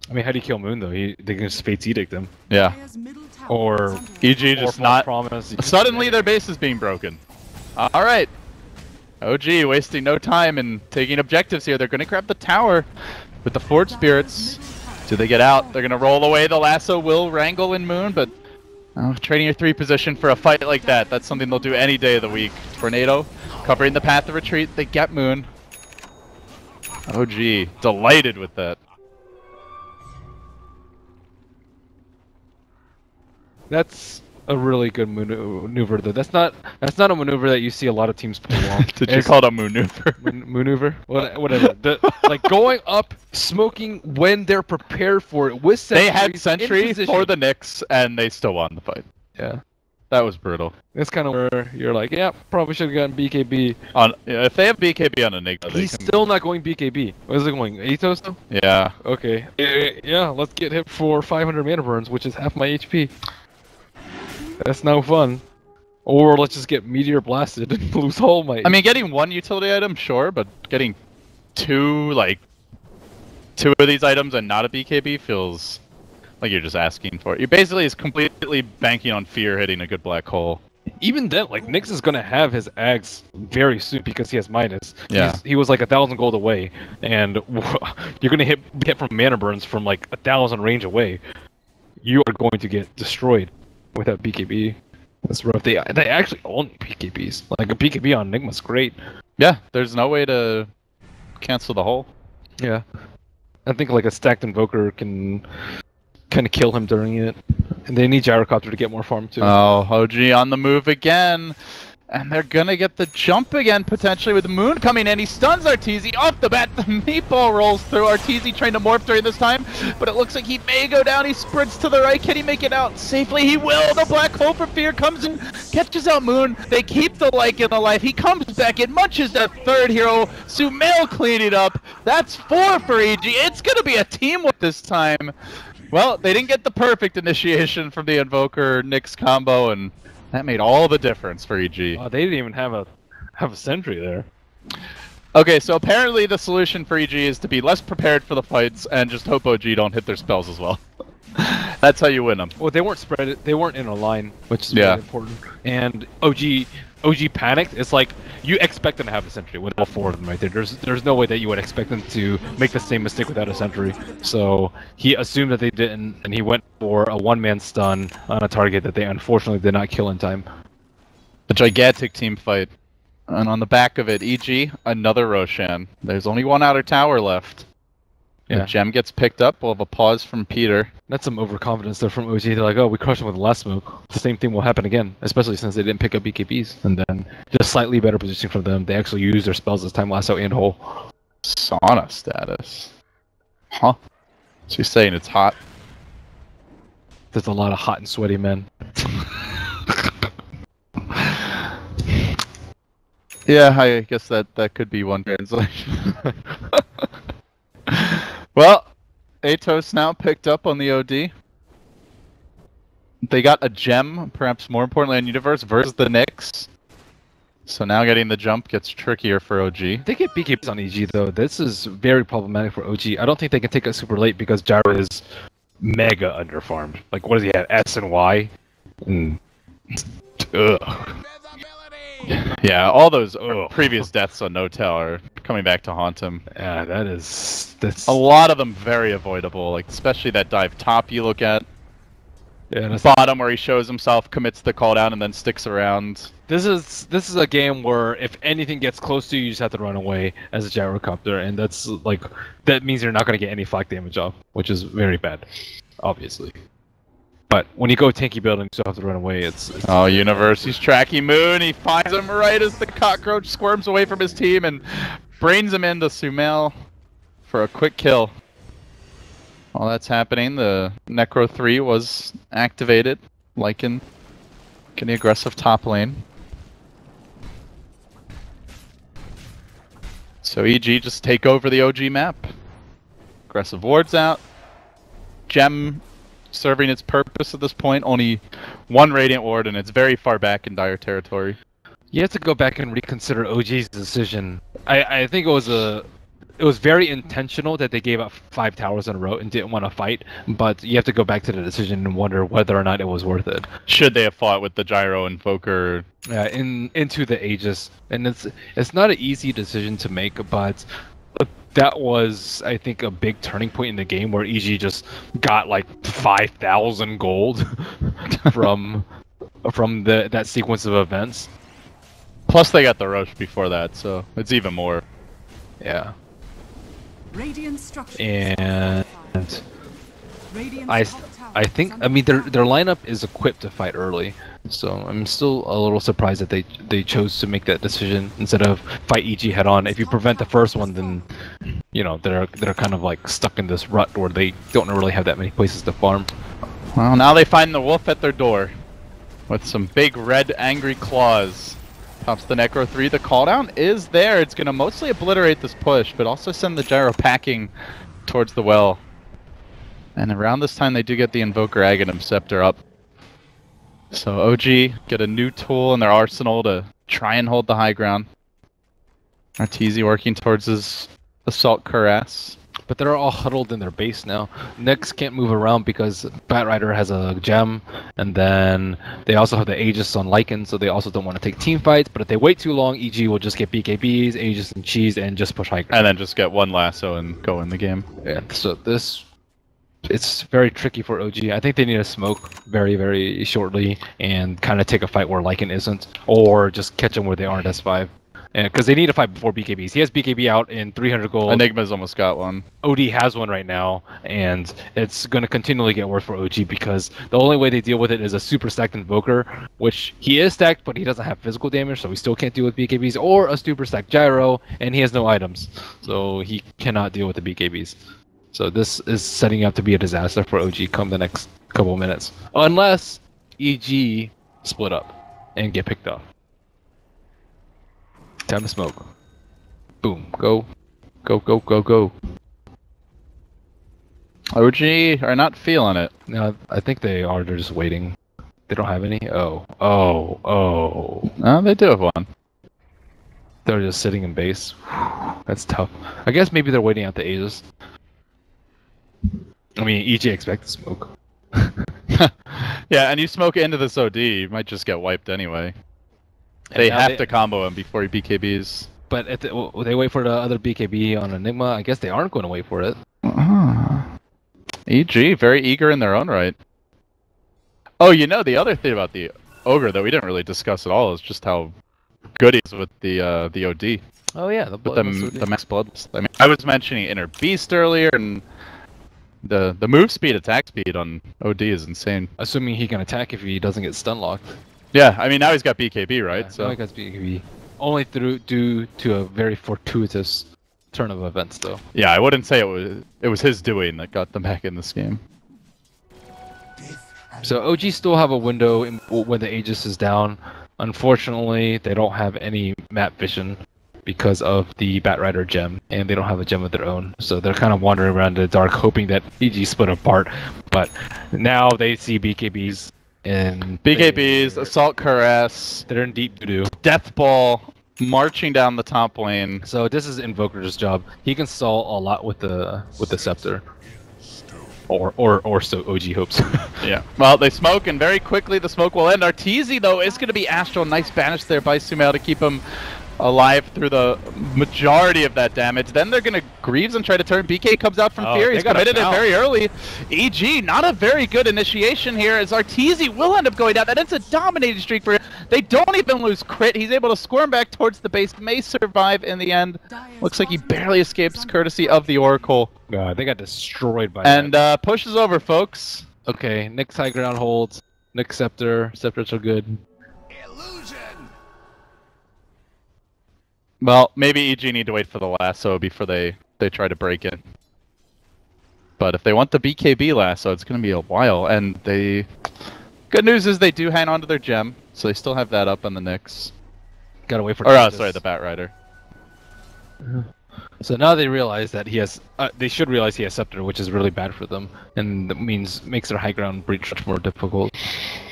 I mean, how do you kill Moon though? They can just Fates Edict him. Yeah. Or EG just not. Promise. Suddenly their base is being broken. All right. OG wasting no time and taking objectives here. They're gonna grab the tower with the Forge Spirits. Do they get out? They're gonna roll away. The lasso will wrangle in Moon, but. Oh, trading your 3 position for a fight like that, that's something they'll do any day of the week. Tornado, covering the path of retreat, they get Moon. OG, delighted with that. That's a really good maneuver, though. That's not a maneuver that you see a lot of teams pull off. Did you call it a maneuver? Maneuver? Whatever. Like going up, smoking when they're prepared for it with sentries. They had sentry for the Knicks, and they still won the fight. Yeah. That was brutal. That's kind of where you're like, yeah, probably should have gotten BKB. If they have BKB on Enigma, he's still not going BKB. What is it going? Athos though? Yeah. Okay. Yeah, let's get him for 500 mana burns, which is half my HP. That's no fun. Or let's just get Meteor blasted and lose all my... I mean, getting 1 utility item, sure, but getting 2 of these items and not a BKB feels like you're just asking for it. You basically is completely banking on Fear hitting a good black hole. Even then, like, Nyx is gonna have his Ags very soon because he has Midas. Yeah. He was like 1,000 gold away, and you're gonna hit from mana burns from like 1,000 range away. You are going to get destroyed without BKB. That's rough. They actually own BKBs. Like a BKB on Enigma's great. Yeah, there's no way to cancel the hull. Yeah. I think like a stacked Invoker can kind of kill him during it. And they need Gyrocopter to get more farm too. Oh, OG on the move again. And they're gonna get the jump again, potentially, with Moon coming in. He stuns RTZ off the bat. The meatball rolls through. RTZ trying to morph during this time, but it looks like he may go down. He sprints to the right. Can he make it out safely? He will. The black hole for Fear comes in, catches out Moon. They keep the Lycan alive. He comes back. It munches that 3rd hero. Sumail cleaning up. That's 4 for EG. It's gonna be a teamwork this time. Well, they didn't get the perfect initiation from the Invoker Nyx combo, and that made all the difference for EG. They didn't even have a sentry there. Okay, so apparently the solution for EG is to be less prepared for the fights and just hope OG don't hit their spells as well. That's how you win them. Well, they weren't spread. They weren't in a line, which is really important. And OG panicked. It's like you expect them to have a sentry with all 4 of them right there. There's no way that you would expect them to make the same mistake without a sentry. So he assumed that they didn't, and he went for a 1-man stun on a target that they unfortunately did not kill in time. A gigantic team fight. And on the back of it, EG, another Roshan. There's only 1 outer tower left. Yeah. The gem gets picked up. We'll have a pause from Peter. That's some overconfidence there from OG. They're like, oh, we crushed them with the last smoke. The same thing will happen again, especially since they didn't pick up BKBs. And then just slightly better position from them. They actually use their spells this time, lasso and hole. Sauna status. Huh? So you're saying it's hot? There's a lot of hot and sweaty men. Yeah, I guess that could be one translation. Well, Atos now picked up on the OD. They got a gem, perhaps more importantly on Universe, versus the Knicks. So now getting the jump gets trickier for OG. They get BKBs on EG though. This is very problematic for OG. I don't think they can take it super late because Gyro is mega underfarmed. Like, what does he have? S and Y? And... Ugh. Yeah, all those previous deaths on No-Tail are coming back to haunt him. Yeah, that's A lot of them very avoidable, like especially that dive top you look at. yeah. That's, Bottom where he shows himself, commits the call down, and then sticks around. this is a game where if anything gets close to you, you just have to run away as a gyrocopter, and that's like that means you're not gonna get any flak damage off, which is very bad, obviously. But when you go tanky building, you still have to run away. It's Oh, Universe, he's tracking Moon. He finds him right as the cockroach squirms away from his team and brains him into Sumail for a quick kill. While that's happening, the Necro 3 was activated. Lycan getting aggressive top lane. So EG just take over the OG map. Aggressive wards out. Gem serving its purpose at this point. Only one Radiant ward, and it's very far back in dire territory. You have to go back and reconsider OG's decision. I think it was very intentional that they gave up 5 towers in a row and didn't want to fight, but you have to go back to the decision and wonder whether or not it was worth it. Should they have fought with the Gyro Invoker? Into the Aegis, and it's not an easy decision to make, but that was, I think, a big turning point in the game where EG just got like 5,000 gold from that sequence of events. Plus they got the Roche before that, so it's even more. Yeah. Radiant structures And Radiant's top tower I think, is I mean, their under lineup is equipped to fight early, so I'm still a little surprised that they chose to make that decision instead of fight EG head on. If you prevent the first one, then you know they're kind of like stuck in this rut where they don't really have that many places to farm. Well, now they find the wolf at their door with some big red angry claws. Pops the Necro 3. The cooldown is there. It's going to mostly obliterate this push, but also send the Gyro packing towards the well. And around this time, they do get the Invoker Aghanim Scepter up. So OG get a new tool in their arsenal to try and hold the high ground. Arteezy working towards his Assault Cuirass. But they're all huddled in their base now. Nyx can't move around because Batrider has a gem, and then they also have the Aegis on Lycan, so they also don't want to take team fights. But if they wait too long, EG will just get BKBs, Aegis and Cheese, and just push high ground. And then just get one lasso and go in the game. Yeah, so it's very tricky for OG. I think they need to smoke very, very shortly and kind of take a fight where Lycan isn't, or just catch them where they aren't S5. Because they need to fight before BKBs. He has BKB out in 300 gold. Enigma's almost got one. OD has one right now, and it's going to continually get worse for OG because the only way they deal with it is a super stacked Invoker, which he is stacked, but he doesn't have physical damage, so he still can't deal with BKBs, or a super stacked Gyro, and he has no items, so he cannot deal with the BKBs. So this is setting up to be a disaster for OG come the next couple of minutes, unless EG split up and get picked off. Time to smoke. Boom. Go. Go, go, go, go. OG are not feeling it. No, I think they are. They're just waiting. They don't have any? Oh. Oh. Oh. No, they do have one. They're just sitting in base. That's tough. I guess maybe they're waiting out the Aegis. I mean, EG expect to smoke. Yeah, and you smoke into this OD, you might just get wiped anyway. They have to combo him before he BKBs. But will they wait for the other BKB on Enigma? I guess they aren't going to wait for it. EG, very eager in their own right. Oh, you know, the other thing about the Ogre that we didn't really discuss at all is just how good he is with the OD. Oh yeah, with the max blood. I mean, I was mentioning Inner Beast earlier, and the move speed, attack speed on OD is insane. Assuming he can attack if he doesn't get stun locked. Yeah, I mean now he's got BKB, right? Yeah, so now he got BKB. Only due to a very fortuitous turn of events, though. Yeah, I wouldn't say it was his doing that got them back in this game. So OG still have a window when the Aegis is down. Unfortunately, they don't have any map vision because of the Batrider gem, and they don't have a gem of their own. So they're kind of wandering around in the dark, hoping that EG split apart. But now they see BKBs. And BKBs, Assault Cuirass, they're in deep doo-doo. Death Ball marching down the top lane. So this is Invoker's job. He can stall a lot with the Scepter. Or so OG hopes. Yeah. Well, they smoke, and very quickly the smoke will end. Arteezy, though, is going to be Astral. Nice banish there by Sumail to keep him alive through the majority of that damage. Then they're going to Greaves and try to turn. BK comes out from Fear. He's committed it very early. EG, not a very good initiation here, as Arteezy will end up going down. That is a dominating streak for him. They don't even lose crit. He's able to squirm back towards the base. May survive in the end. Looks like he barely escapes courtesy of the Oracle. God, they got destroyed by and pushes over, folks. Okay, Nick's high ground holds. Nick's Scepter. Scepters are good. Well, maybe EG need to wait for the lasso before they try to break it. But if they want the BKB lasso, it's going to be a while. And they... Good news is they do hang on to their gem, so they still have that up on the Nyx. Gotta wait for... sorry, the Bat Rider. So now they realize that he has... they should realize he has Scepter, which is really bad for them. And that makes their high ground breach much more difficult.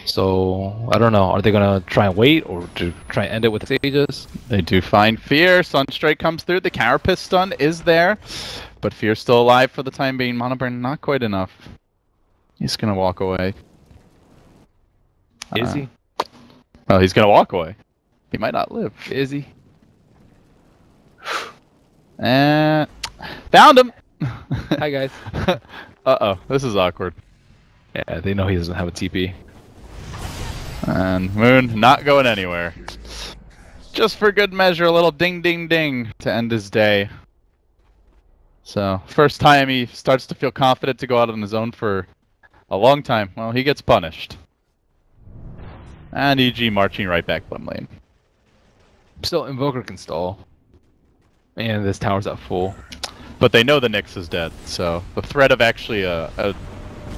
So, I don't know. Are they gonna try and wait, or to try and end it with Sages? They do find Fear. Sunstrike comes through. The Carapace stun is there. But Fear's still alive for the time being. Monoburn not quite enough. He's gonna walk away. Is he? Well, he's gonna walk away. He might not live. Is he? And found him! Hi, guys. Uh-oh. This is awkward. Yeah, they know he doesn't have a TP. And Moon not going anywhere. Just for good measure, a little ding ding ding to end his day. So, first time he starts to feel confident to go out on his own for a long time. Well, he gets punished. And EG marching right back bottom lane. Still, Invoker can stall. And this tower's at full. But they know the Nyx is dead, so the threat of actually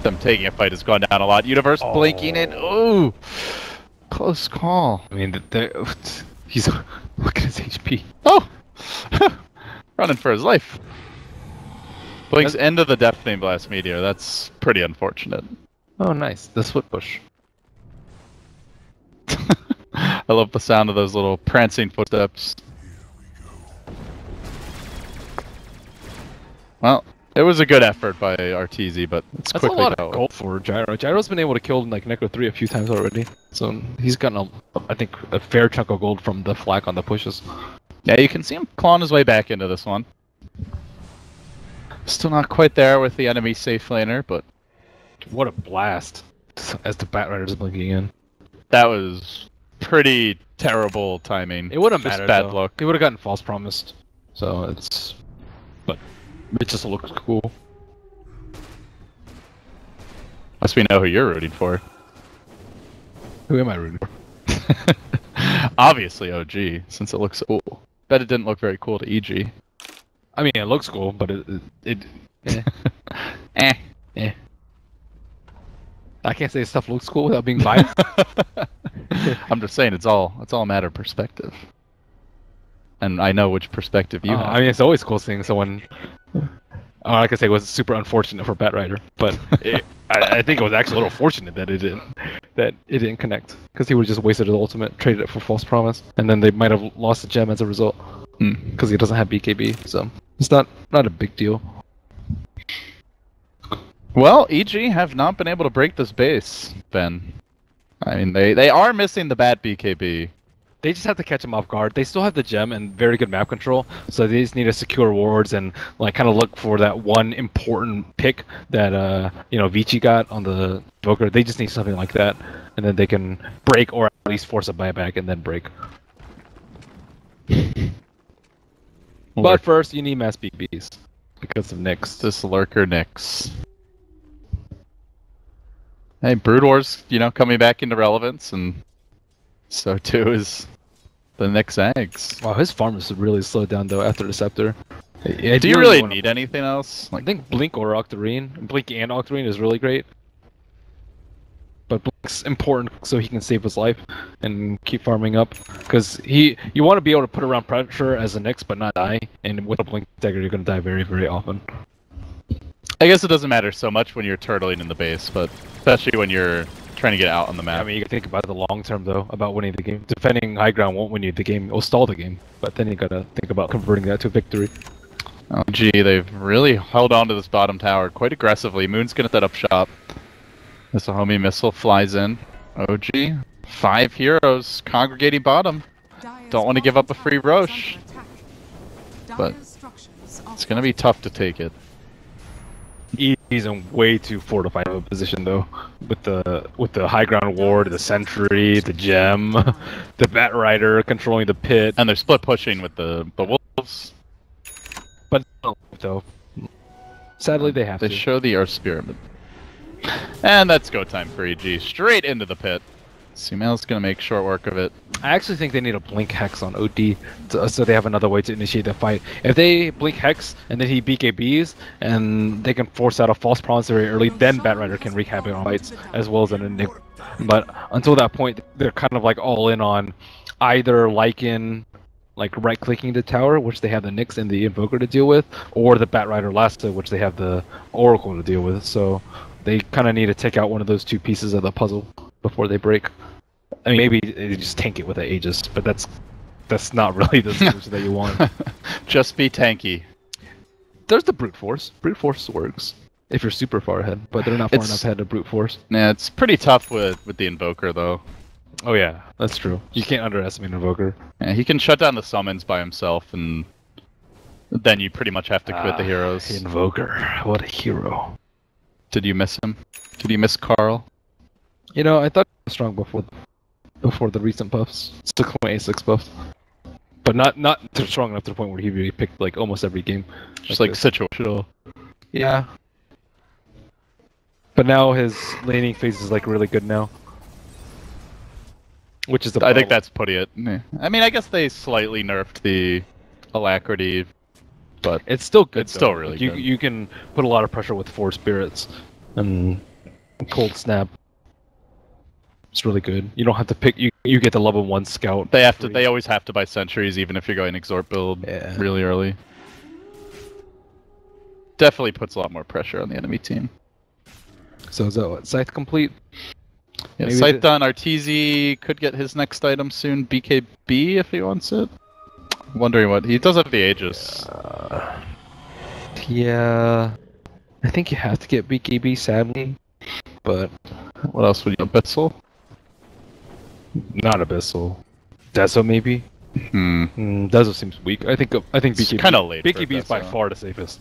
them taking a fight has gone down a lot. Universe blinking in. Ooh! Close call. I mean, he's... Look at his HP. Oh! Running for his life. Blinks into the Deafening Blast Meteor. That's pretty unfortunate. Oh, nice. The split push. I love the sound of those little prancing footsteps. Well, it was a good effort by Arteezy, but it's That's quickly a lot of gold for Gyro. Gyro's been able to kill like Necro 3 a few times already, so he's gotten, I think, a fair chunk of gold from the flak on the pushes. Yeah, you can see him clawing his way back into this one. Still not quite there with the enemy safe laner, but... What a blast, as the Bat Rider's blinking in. That was pretty terrible timing. It wouldn't Just matter, bad though. luck. He would have gotten false promised, so it's... But it just looks cool. Must we know who you're rooting for? Who am I rooting for? Obviously OG, since it looks so cool. Bet it didn't look very cool to EG. I mean, it looks cool, but it I can't say stuff looks cool without being biased. I'm just saying it's all a matter of perspective. And I know which perspective you have. I mean, it's always cool seeing someone. I could say it was super unfortunate for Bat Rider, but I think it was actually a little fortunate that it didn't connect, because he would have just wasted his ultimate, traded it for false promise, and then they might have lost the gem as a result, because he doesn't have BKB. So it's not a big deal. Well, EG have not been able to break this base, Ben. I mean, they are missing the bad BKB. They just have to catch him off guard. They still have the gem and very good map control, so they just need to secure wards and like kind of look for that one important pick that Vici got on the Invoker. They just need something like that, and then they can break or at least force a buyback and then break. But first, you need mass BBs because of Nyx. This lurker Nyx. Hey, Brood Wars, coming back into relevance, and so too is the Nyx eggs. Wow, his farm is really slowed down though after the Scepter. Do you really need anything else? I think Blink or Octarine. Blink and Octarine is really great. But Blink's important so he can save his life and keep farming up. Because you want to be able to put around pressure as a Nyx but not die. And with a Blink dagger, you're going to die very, very often. I guess it doesn't matter so much when you're turtling in the base, but especially when you're trying to get out on the map. I mean, you can think about the long term though, about winning the game. Defending high ground won't win you the game, it'll stall the game. But then you gotta think about converting that to victory. Oh, gee, they've really held on to this bottom tower quite aggressively. Moon's gonna set up shop. As a homie missile flies in. OG, 5 heroes congregating bottom. Don't want to give up a free Roche, but it's gonna be tough to take it. He's in way too fortified of a position though, with the high ground ward, the sentry, the gem, the bat rider controlling the pit, And they're split pushing with the wolves. but no, though. Sadly, they have They to. show the Earth Spirit. And that's go time for EG. Straight into the pit. Sumail's gonna make short work of it. I actually think they need a blink hex on OD, so they have another way to initiate the fight. If they blink hex and then he BKBs and they can force out a false promise very early, then Batrider can wreak havoc on fights as well as an enigma. But until that point, they're kind of like all in on either Lycan, like right-clicking the tower, which they have the Nyx and the Invoker to deal with, or the Batrider Lasta, which they have the Oracle to deal with. So they kind of need to take out one of those two pieces of the puzzle before they break. I mean, maybe they just tank it with an Aegis, but that's not really the solution that you want. Just be tanky. There's the brute force. Brute force works if you're super far ahead, but they're not far enough ahead of brute force. Yeah, it's pretty tough with the Invoker though. Oh yeah, that's true. You can't underestimate Invoker. Yeah, he can shut down the summons by himself, and then you pretty much have to quit the heroes. Invoker, what a hero. Did you miss him? Did you miss Carl? You know, I thought he was strong before the recent buffs, 6.86 buffs, but not strong enough to the point where he really picked like almost every game. Just like situational. Yeah. But now his laning phase is like really good now, which is the I think problem. that's putting it. I mean, I guess they slightly nerfed the alacrity, but It's still good. It's still though. really Like, good. You can put a lot of pressure with 4 spirits and cold snap. It's really good. You don't have to pick. You get the level 1 scout. they have to. They always have to buy sentries, even if you're going exort build really early. Definitely puts a lot more pressure on the enemy team. So is that what? Scythe complete? Yeah, Maybe Scythe done. Arteezy could get his next item soon. BKB if he wants it. Wondering what he does have the Aegis. Yeah. I think you have to get BKB, sadly. But What else would you? Abyssal? not Abyssal. Deso maybe? Deso seems weak. I think It's BKB. kinda late for BKB is by Deso. far the safest.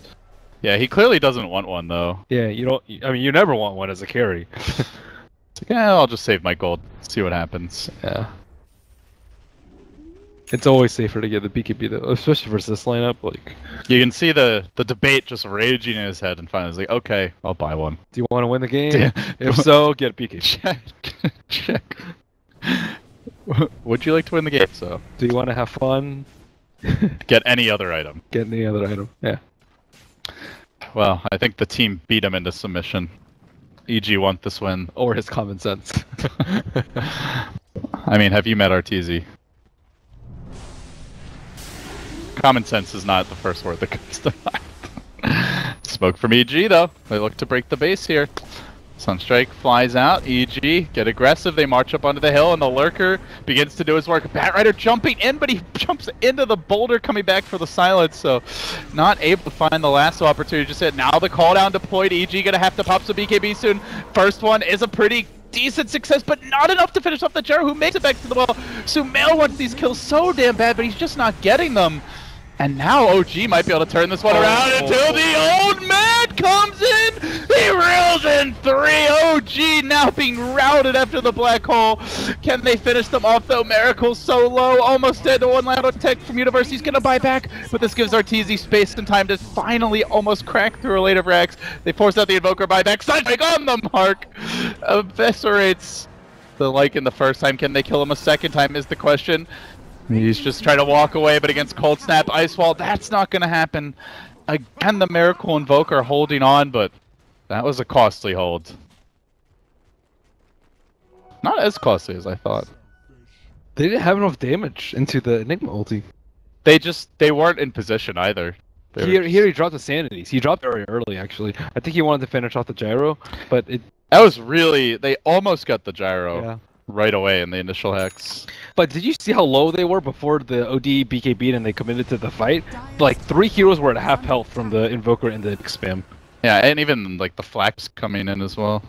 Yeah, he clearly doesn't want one though. Yeah, you don't. I mean, you never want one as a carry. It's like, I'll just save my gold. See what happens. Yeah. It's always safer to get the BKB though, especially versus this lineup. Like, You can see the debate just raging in his head, and finally he's like, "Okay, I'll buy one." do you want to win the game? Yeah. If so, get a BKB. Check. Would you like to win the game? So Do you want to have fun? get any other item. Get any other item. Yeah. Well, I think the team beat him into submission. EG won this win. Or his common sense. I mean, have you met Arteezy? Common sense is not the first word that comes to mind. Smoke from EG though. They look to break the base here. Sunstrike flies out. EG get aggressive. They march up onto the hill, and the Lurker begins to do his work. Batrider jumping in, but he jumps into the boulder coming back for the silence, so not able to find the lasso opportunity just yet. Now the call down deployed. EG gonna have to pop some BKB soon. First one is a pretty decent success, but not enough to finish off the Gyro, who makes it back to the well. Sumail wants these kills so damn bad, but he's just not getting them. And now OG might be able to turn this one around until the old man comes in. He reels in 3. OG now being routed after the black hole. Can they finish them off though? Miracle so low, almost dead to 1 loud tech from Universe. He's gonna buy back, but this gives Arteezy space and time to finally almost crack through a later Rax. They force out the Invoker buyback. Sunstrike on the mark. Eviscerates the Lycan the first time. Can they kill him a second time is the question. He's just trying to walk away, but against Cold Snap, Ice Wall, that's not going to happen. Again, the Miracle Invoker holding on, but that was a costly hold. Not as costly as I thought. They didn't have enough damage into the Enigma ulti. They weren't in position either. Here he dropped the Sanities. He dropped very early, actually. I think he wanted to finish off the Gyro, but it... That was really... They almost got the Gyro. Yeah. right away in the initial hex. But did you see how low they were before the OD BKB'd and they committed to the fight? Like 3 heroes were at half health from the Invoker and the spam. Yeah, and even like the flax coming in as well.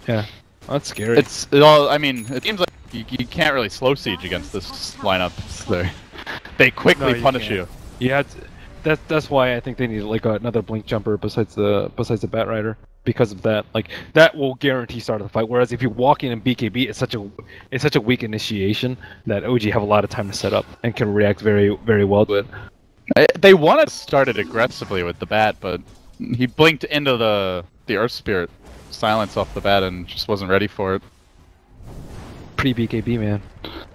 Yeah, that's scary. It's all. I mean, it seems like you can't really slow siege against this lineup. They quickly punish you. Yeah, that's why I think they need like another blink jumper besides the Bat Rider. Because of that, like that will guarantee start of the fight. Whereas if you walk in and BKB, it's such a weak initiation that OG have a lot of time to set up and can react very well to it. They want to start it aggressively with the bat, but he blinked into the Earth Spirit silence off the bat and just wasn't ready for it. Pretty BKB, man.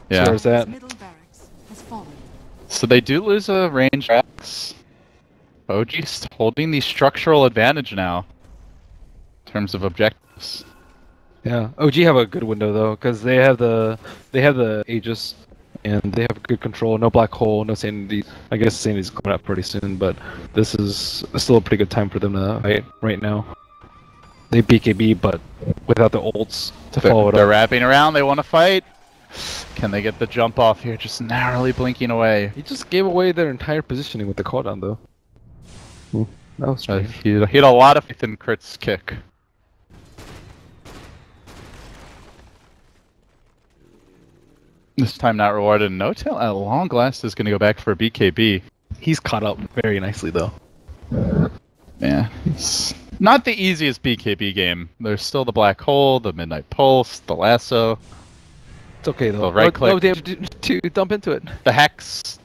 Yeah. So there's that. So they do lose a range Rex. OG's holding the structural advantage now. In terms of objectives. Yeah, OG have a good window though, because they have the Aegis, and they have good control. No black hole, no sanity. I guess sanity's coming up pretty soon, but this is still a pretty good time for them to fight right now. They BKB, but without the ults to follow it up. They're wrapping around. They want to fight. Can they get the jump off here? Just narrowly blinking away. He just gave away their entire positioning with the cooldown though. Ooh, that was strange. He had a lot of faith in Crit's kick. This time not rewarded. No tail at long last is going to go back for a BKB. He's caught up very nicely though. Yeah, it's not the easiest BKB game. There's still the black hole, the midnight pulse, the lasso. It's okay though. The right click. No damage to dump into it. The hex.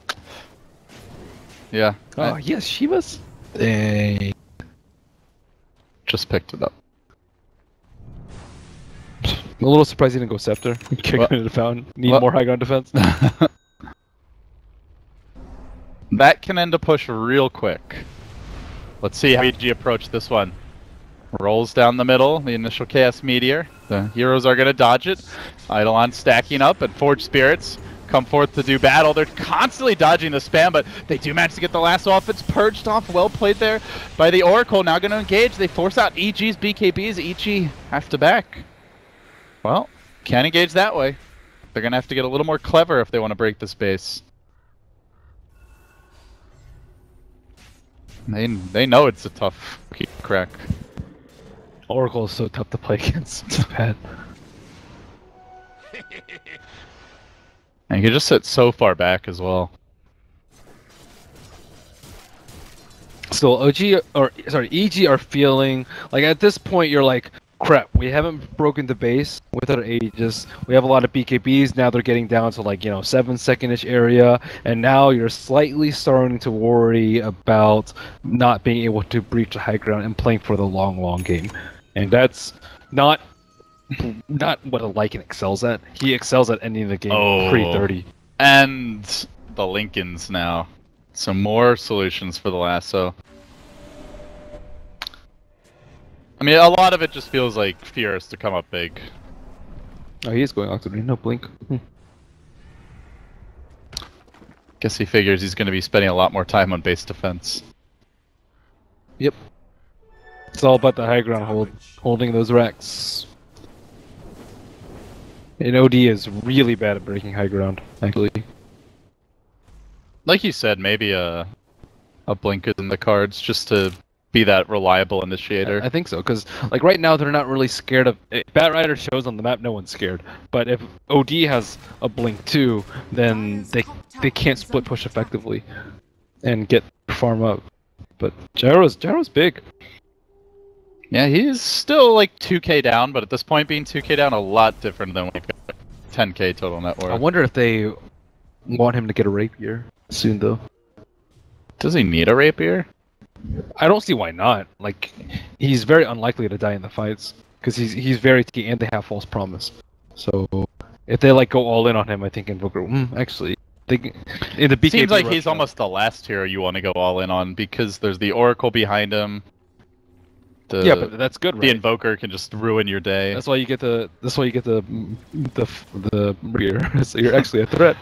Yeah. Oh yes, Shiva's. Dang. Just picked it up. I'm a little surprised he didn't go Scepter. Kick him into the fountain. Need more high ground defense. That can end a push real quick. Let's see how EG approach this one. Rolls down the middle, the initial Chaos Meteor. The heroes are going to dodge it. Eidolon stacking up, and Forged Spirits come forth to do battle. They're constantly dodging the spam, but they do manage to get the last off. It's purged off. Well played there by the Oracle. Now going to engage. They force out EG's BKBs. EG have to back. Well, can't engage that way. They're going to have to get a little more clever if they want to break this base. They know it's a tough crack. Oracle is so tough to play against. It's bad. And he just sit so far back as well. So EG are feeling like at this point you're like, crap, we haven't broken the base with our Aegis. We have a lot of BKBs. Now they're getting down to like, 7-second-ish area. And now you're slightly starting to worry about not being able to breach the high ground and playing for the long game. And that's not what a Lycan excels at. He excels at ending the game pre-30. And the Lincolns now. Some more solutions for the lasso. I mean, a lot of it just feels like Fear has to come up big. Oh, he is going Octodrine. No blink. Guess he figures he's going to be spending a lot more time on base defense. Yep. It's all about the high ground holding those racks. And OD is really bad at breaking high ground, actually. Like you said, maybe a blink is in the cards just to be that reliable initiator. I think so, because like right now they're not really scared of. Bat Rider shows on the map, no one's scared. But if OD has a blink too, then they can't split push effectively and get farm up. But Gyro's big. Yeah, he's still like 2k down, but at this point being 2k down a lot different than we've got 10k total net worth. I wonder if they want him to get a rapier soon though. Does he need a rapier? I don't see why not. Like, he's very unlikely to die in the fights because he's very key and they have false promise. So if they like go all in on him, I think Invoker. Actually, in the BKB seems like he's almost the last hero you want to go all in on because there's the Oracle behind him. Yeah, but that's good, right? The Invoker can just ruin your day. That's why you get the rear. So you're actually a threat.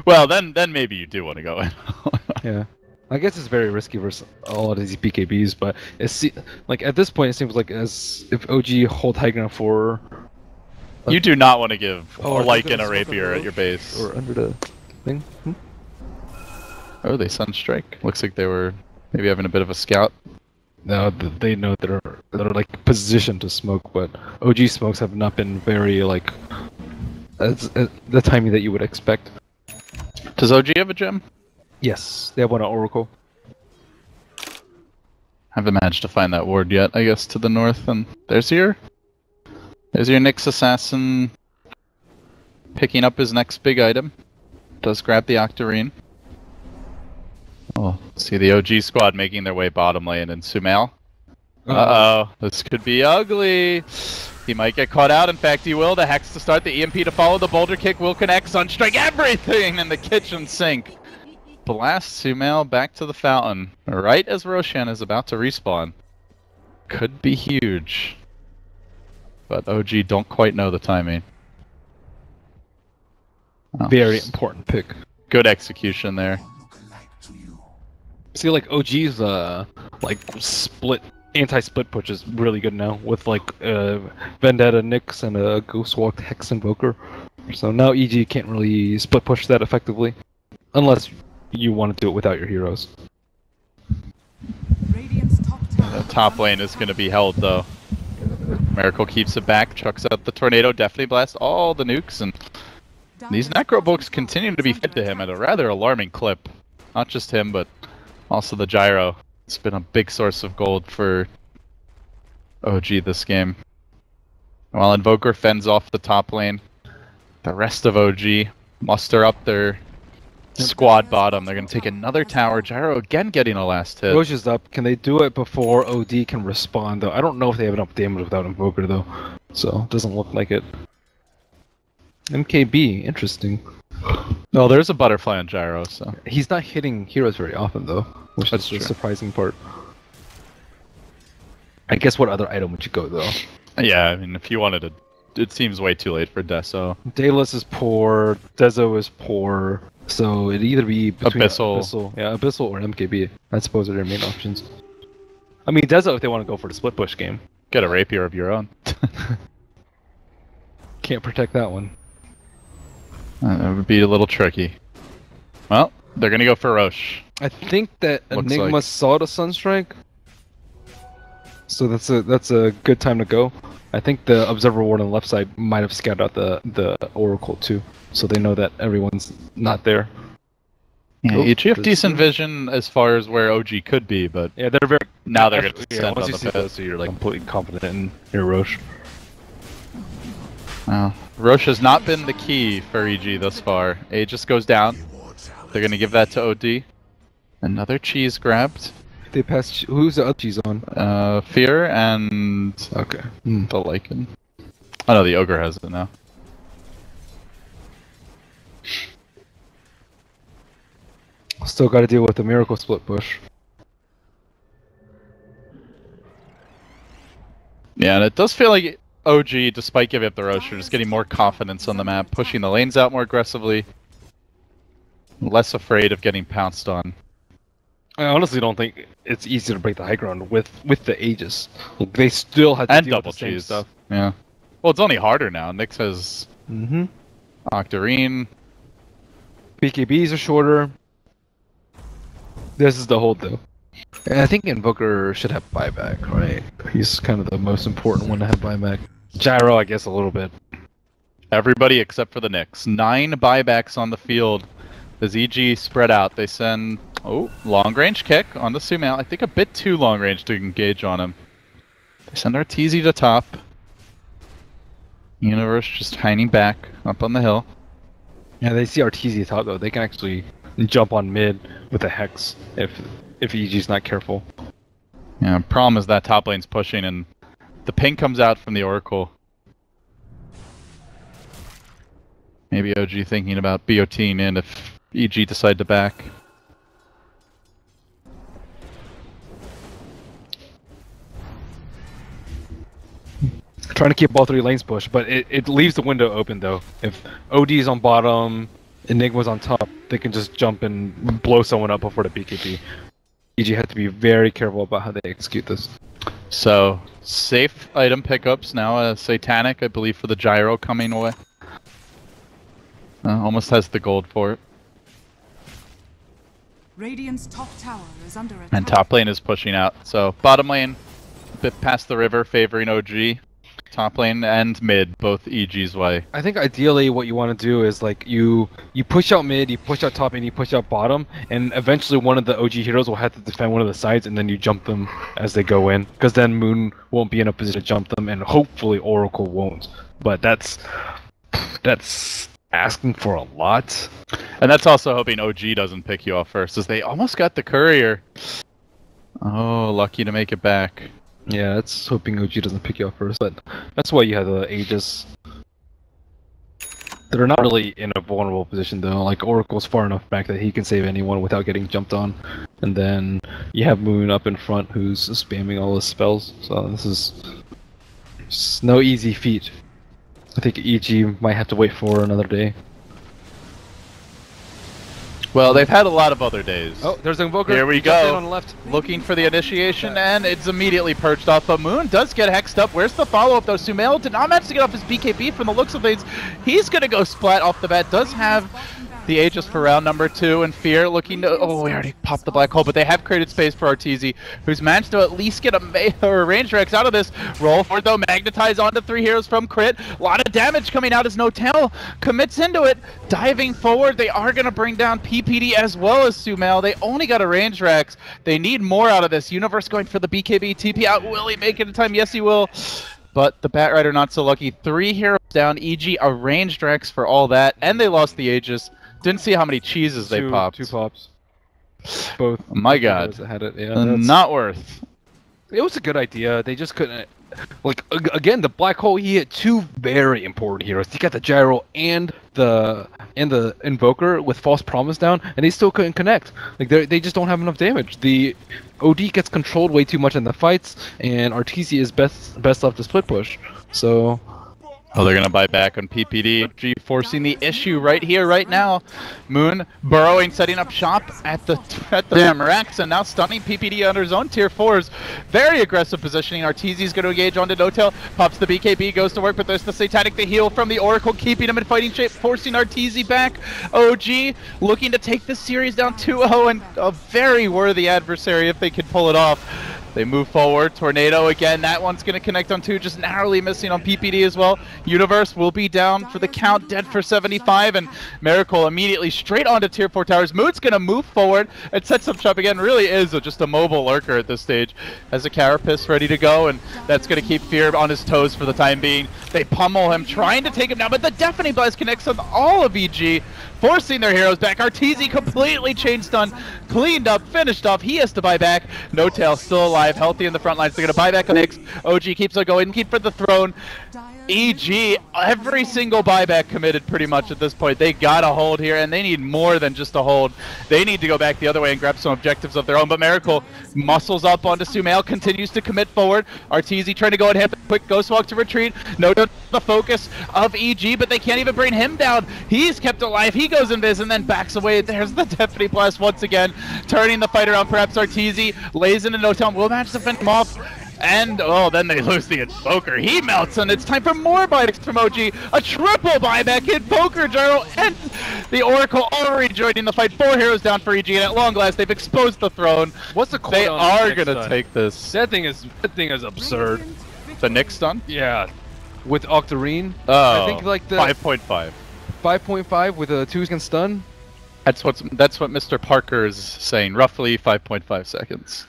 Well, then maybe you do want to go in. Yeah. I guess it's very risky versus a lot of these BKBs, but like at this point, it seems like as if OG hold high ground for You do not want to give Oh, a I Lycan thought a it was rapier under at your base. Or under the thing. Oh, they Sunstrike. Looks like they were maybe having a bit of a scout. No, they know they're like positioned to smoke, but OG smokes have not been very like the timing that you would expect. Does OG have a gem? Yes, they have one at Oracle. Haven't managed to find that ward yet, I guess, to the north. And there's your Nyx assassin picking up his next big item. Does grab the Octarine. Oh, see the OG squad making their way bottom lane, and Sumail. Uh-oh, this could be ugly. He might get caught out. In fact, he will. The Hex to start, the EMP to follow, the Boulder Kick will connect, Sunstrike, everything in the kitchen sink. Blast Sumail back to the fountain, right as Roshan is about to respawn. Could be huge. But OG don't quite know the timing. Oh, Very important pick. good execution there. See, like OG's like anti-split push is really good now with like Vendetta Nyx and a Ghostwalk Hex Invoker. So now EG can't really split push that effectively, unless you want to do it without your heroes. Radiant's top tower. The top lane is going to be held though. Miracle keeps it back, chucks out the tornado, definitely blasts all the nukes, and these Necro books continue to be fed to him at a rather alarming clip. Not just him, but also the gyro. It's been a big source of gold for OG this game. While Invoker fends off the top lane, the rest of OG muster up their squad bottom. They're going to take another tower. Gyro again getting a last hit. Roche is up. Can they do it before OD can respond though? I don't know if they have enough damage without Invoker though. So it doesn't look like it. MKB, interesting. No, there's a butterfly on Gyro, so. He's not hitting heroes very often though, which That's is the true. surprising part. I guess what other item would you go though? Yeah, I mean, if you wanted to. It seems way too late for Deso. Daedalus is poor, Dezo is poor, so it'd either be between Abyssal. Abyssal or MKB. I suppose are their main options. I mean, Dezo if they want to go for the split push game. Get a rapier of your own. Can't protect that one. That would be a little tricky. Well, they're gonna go for Roche. I think that Looks Enigma like. saw the Sunstrike, so that's a good time to go. I think the Observer Ward on the left side might have scouted out the Oracle too, so they know that everyone's not there. Yeah, Oh, you have this- decent vision as far as where OG could be, but Yeah, they're very. now they're gonna Yeah, send once on you the see pit. those, so you're like completely confident in your Roche. Well, Roche has not been the key for EG thus far. Aegis goes down. They're gonna give that to OD. Another cheese grabbed. They passed. Who's the other cheese on? Fear and Okay. the Lycan. Oh no, the Ogre has it now. Still got to deal with the Miracle Split Push. Yeah, and it does feel like OG, despite giving up the Roche, are just getting more confidence on the map, pushing the lanes out more aggressively, less afraid of getting pounced on. I honestly don't think it's easy to break the high ground with the Aegis. Like, they still had to And deal double with the same cheese. stuff. Yeah. Well, it's only harder now. Nyx has Mm-hmm. Octarine. BKBs are shorter. This is the hold though. And I think Invoker should have buyback, right? He's kind of the most important one to have buyback. Gyro, I guess, a little bit. Everybody except for the Nyx. 9 buybacks on the field. As EG spread out, they send long range kick on the Sumail. I think a bit too long range to engage on him. They send Arteezy to top. Universe just hiding back up on the hill. Yeah, they see Arteezy top though. They can actually jump on mid with a Hex if EG's not careful. Yeah, problem is that top lane's pushing and the ping comes out from the Oracle. Maybe OG thinking about BOTing in if EG decide to back. Trying to keep all 3 lanes pushed, but it leaves the window open though. If OD is on bottom, Enigma's on top, they can just jump and blow someone up before the BKB. EG had to be very careful about how they execute this. So, safe item pickups now. Satanic, I believe, for the gyro coming away. Almost has the gold for it. Radiant's top tower is under attack. And top lane is pushing out. So, bottom lane, a bit past the river, favoring OG. Top lane and mid, both EG's way. I think ideally what you want to do is like you push out mid, you push out top, and you push out bottom, and eventually one of the OG heroes will have to defend one of the sides, and then you jump them as they go in, because then Moon won't be in a position to jump them, and hopefully Oracle won't. But that's asking for a lot. And that's also hoping OG doesn't pick you off first, as they almost got the courier. Oh, lucky to make it back. Yeah, that's hoping OG doesn't pick you up first, but that's why you have the Aegis. They're not really in a vulnerable position though, like Oracle's far enough back that he can save anyone without getting jumped on. And then you have Moon up in front who's spamming all his spells, so this is just no easy feat. I think EG might have to wait for another day. Well, they've had a lot of other days. Oh, there's an Invoker. Here we Jump in go. on the left. Looking for the initiation, and it's immediately perched off. But Moon does get hexed up. Where's the follow-up, though? Sumail did not manage to get off his BKB from the looks of things. He's going to go splat off the bat. Does have the Aegis for round number 2, and Fear looking to... Oh, we already popped the black hole, but they have created space for Arteezy, who's managed to at least get a range Rex out of this. Roll for it, though. Magnetize onto 3 heroes from crit. A lot of damage coming out as No-Tail commits into it. Diving forward, they are going to bring down PPD as well as Sumail. They only got a range Rex. They need more out of this. Universe going for the BKB. TP out. Will he make it in time? Yes, he will. But the Bat Rider not so lucky. 3 heroes down. EG a ranged Rex for all that, and they lost the Aegis. Didn't see how many cheeses they popped. 2 pops. Both. Oh my god. Had it. Yeah, not worth. It was a good idea. They just couldn't. Like again, the black hole. He hit 2 very important heroes. He got the gyro and the Invoker with false promise down, and they still couldn't connect. Like they just don't have enough damage. The OD gets controlled way too much in the fights, and Arteezy is best left to split push. So. Oh, they're gonna buy back on PPD. G forcing the issue right here, right now. Moon burrowing, setting up shop at the damn Rex, and now stunning PPD under his own tier 4s. Very aggressive positioning. Arteezy's gonna engage onto No-Tail. Pops the BKB, goes to work, but there's the Satanic, the heal from the Oracle, keeping him in fighting shape, forcing Arteezy back. OG looking to take this series down 2-0, and a very worthy adversary if they can pull it off. They move forward. Tornado again. That one's going to connect on 2, just narrowly missing on PPD as well. Universe will be down for the count, dead for 75, and Miracle immediately straight onto tier 4 towers. Moon's going to move forward and sets up shop again. Really is just a mobile lurker at this stage. Has a Carapace ready to go, and that's going to keep Fear on his toes for the time being. They pummel him, trying to take him down, but the Deafening Blast connects on all of EG, forcing their heroes back. Arteezy completely chain stun, cleaned up, finished off. He has to buy back. No-Tail still alive, healthy in the front lines. They're going to buy back on Nyx. OG keeps on going, keep for the throne. EG, every single buyback committed pretty much at this point. They got a hold here, and they need more than just a hold. They need to go back the other way and grab some objectives of their own. But Miracle muscles up onto Sumail, continues to commit forward. Arteezy trying to go and hit a quick Ghost Walk to retreat. No, the focus of EG, but they can't even bring him down. He's kept alive. He goes invis and then backs away. There's the Deafening Blast once again, turning the fight around. Perhaps Arteezy lays into No-Tail, will manage to fend him off. And, oh, then they lose the Invoker. He melts, and it's time for more buybacks from OG. A triple buyback, Invoker, Gyro, and the Oracle already joining the fight. 4 heroes down for EG, and at long last, they've exposed the throne. What's the They are going to take this. That thing is absurd. The Nyx stun? Yeah. With Octarine. Oh, I think like the 5.5. 5.5 with a 2-second stun. That's what Mr. Parker is saying. Roughly 5.5 seconds.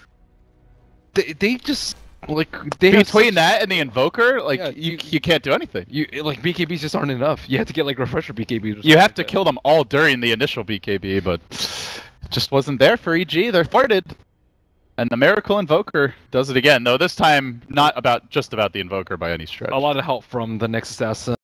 They just... Like they between that and the Invoker, like yeah, you can't do anything. You like BKBs just aren't enough. You have to get like refresher BKBs. You have to kill them all during the initial BKB, but it just wasn't there for EG. They're farted, and the Miracle Invoker does it again. Though this time not just about the Invoker by any stretch. A lot of help from the Nyx Assassin.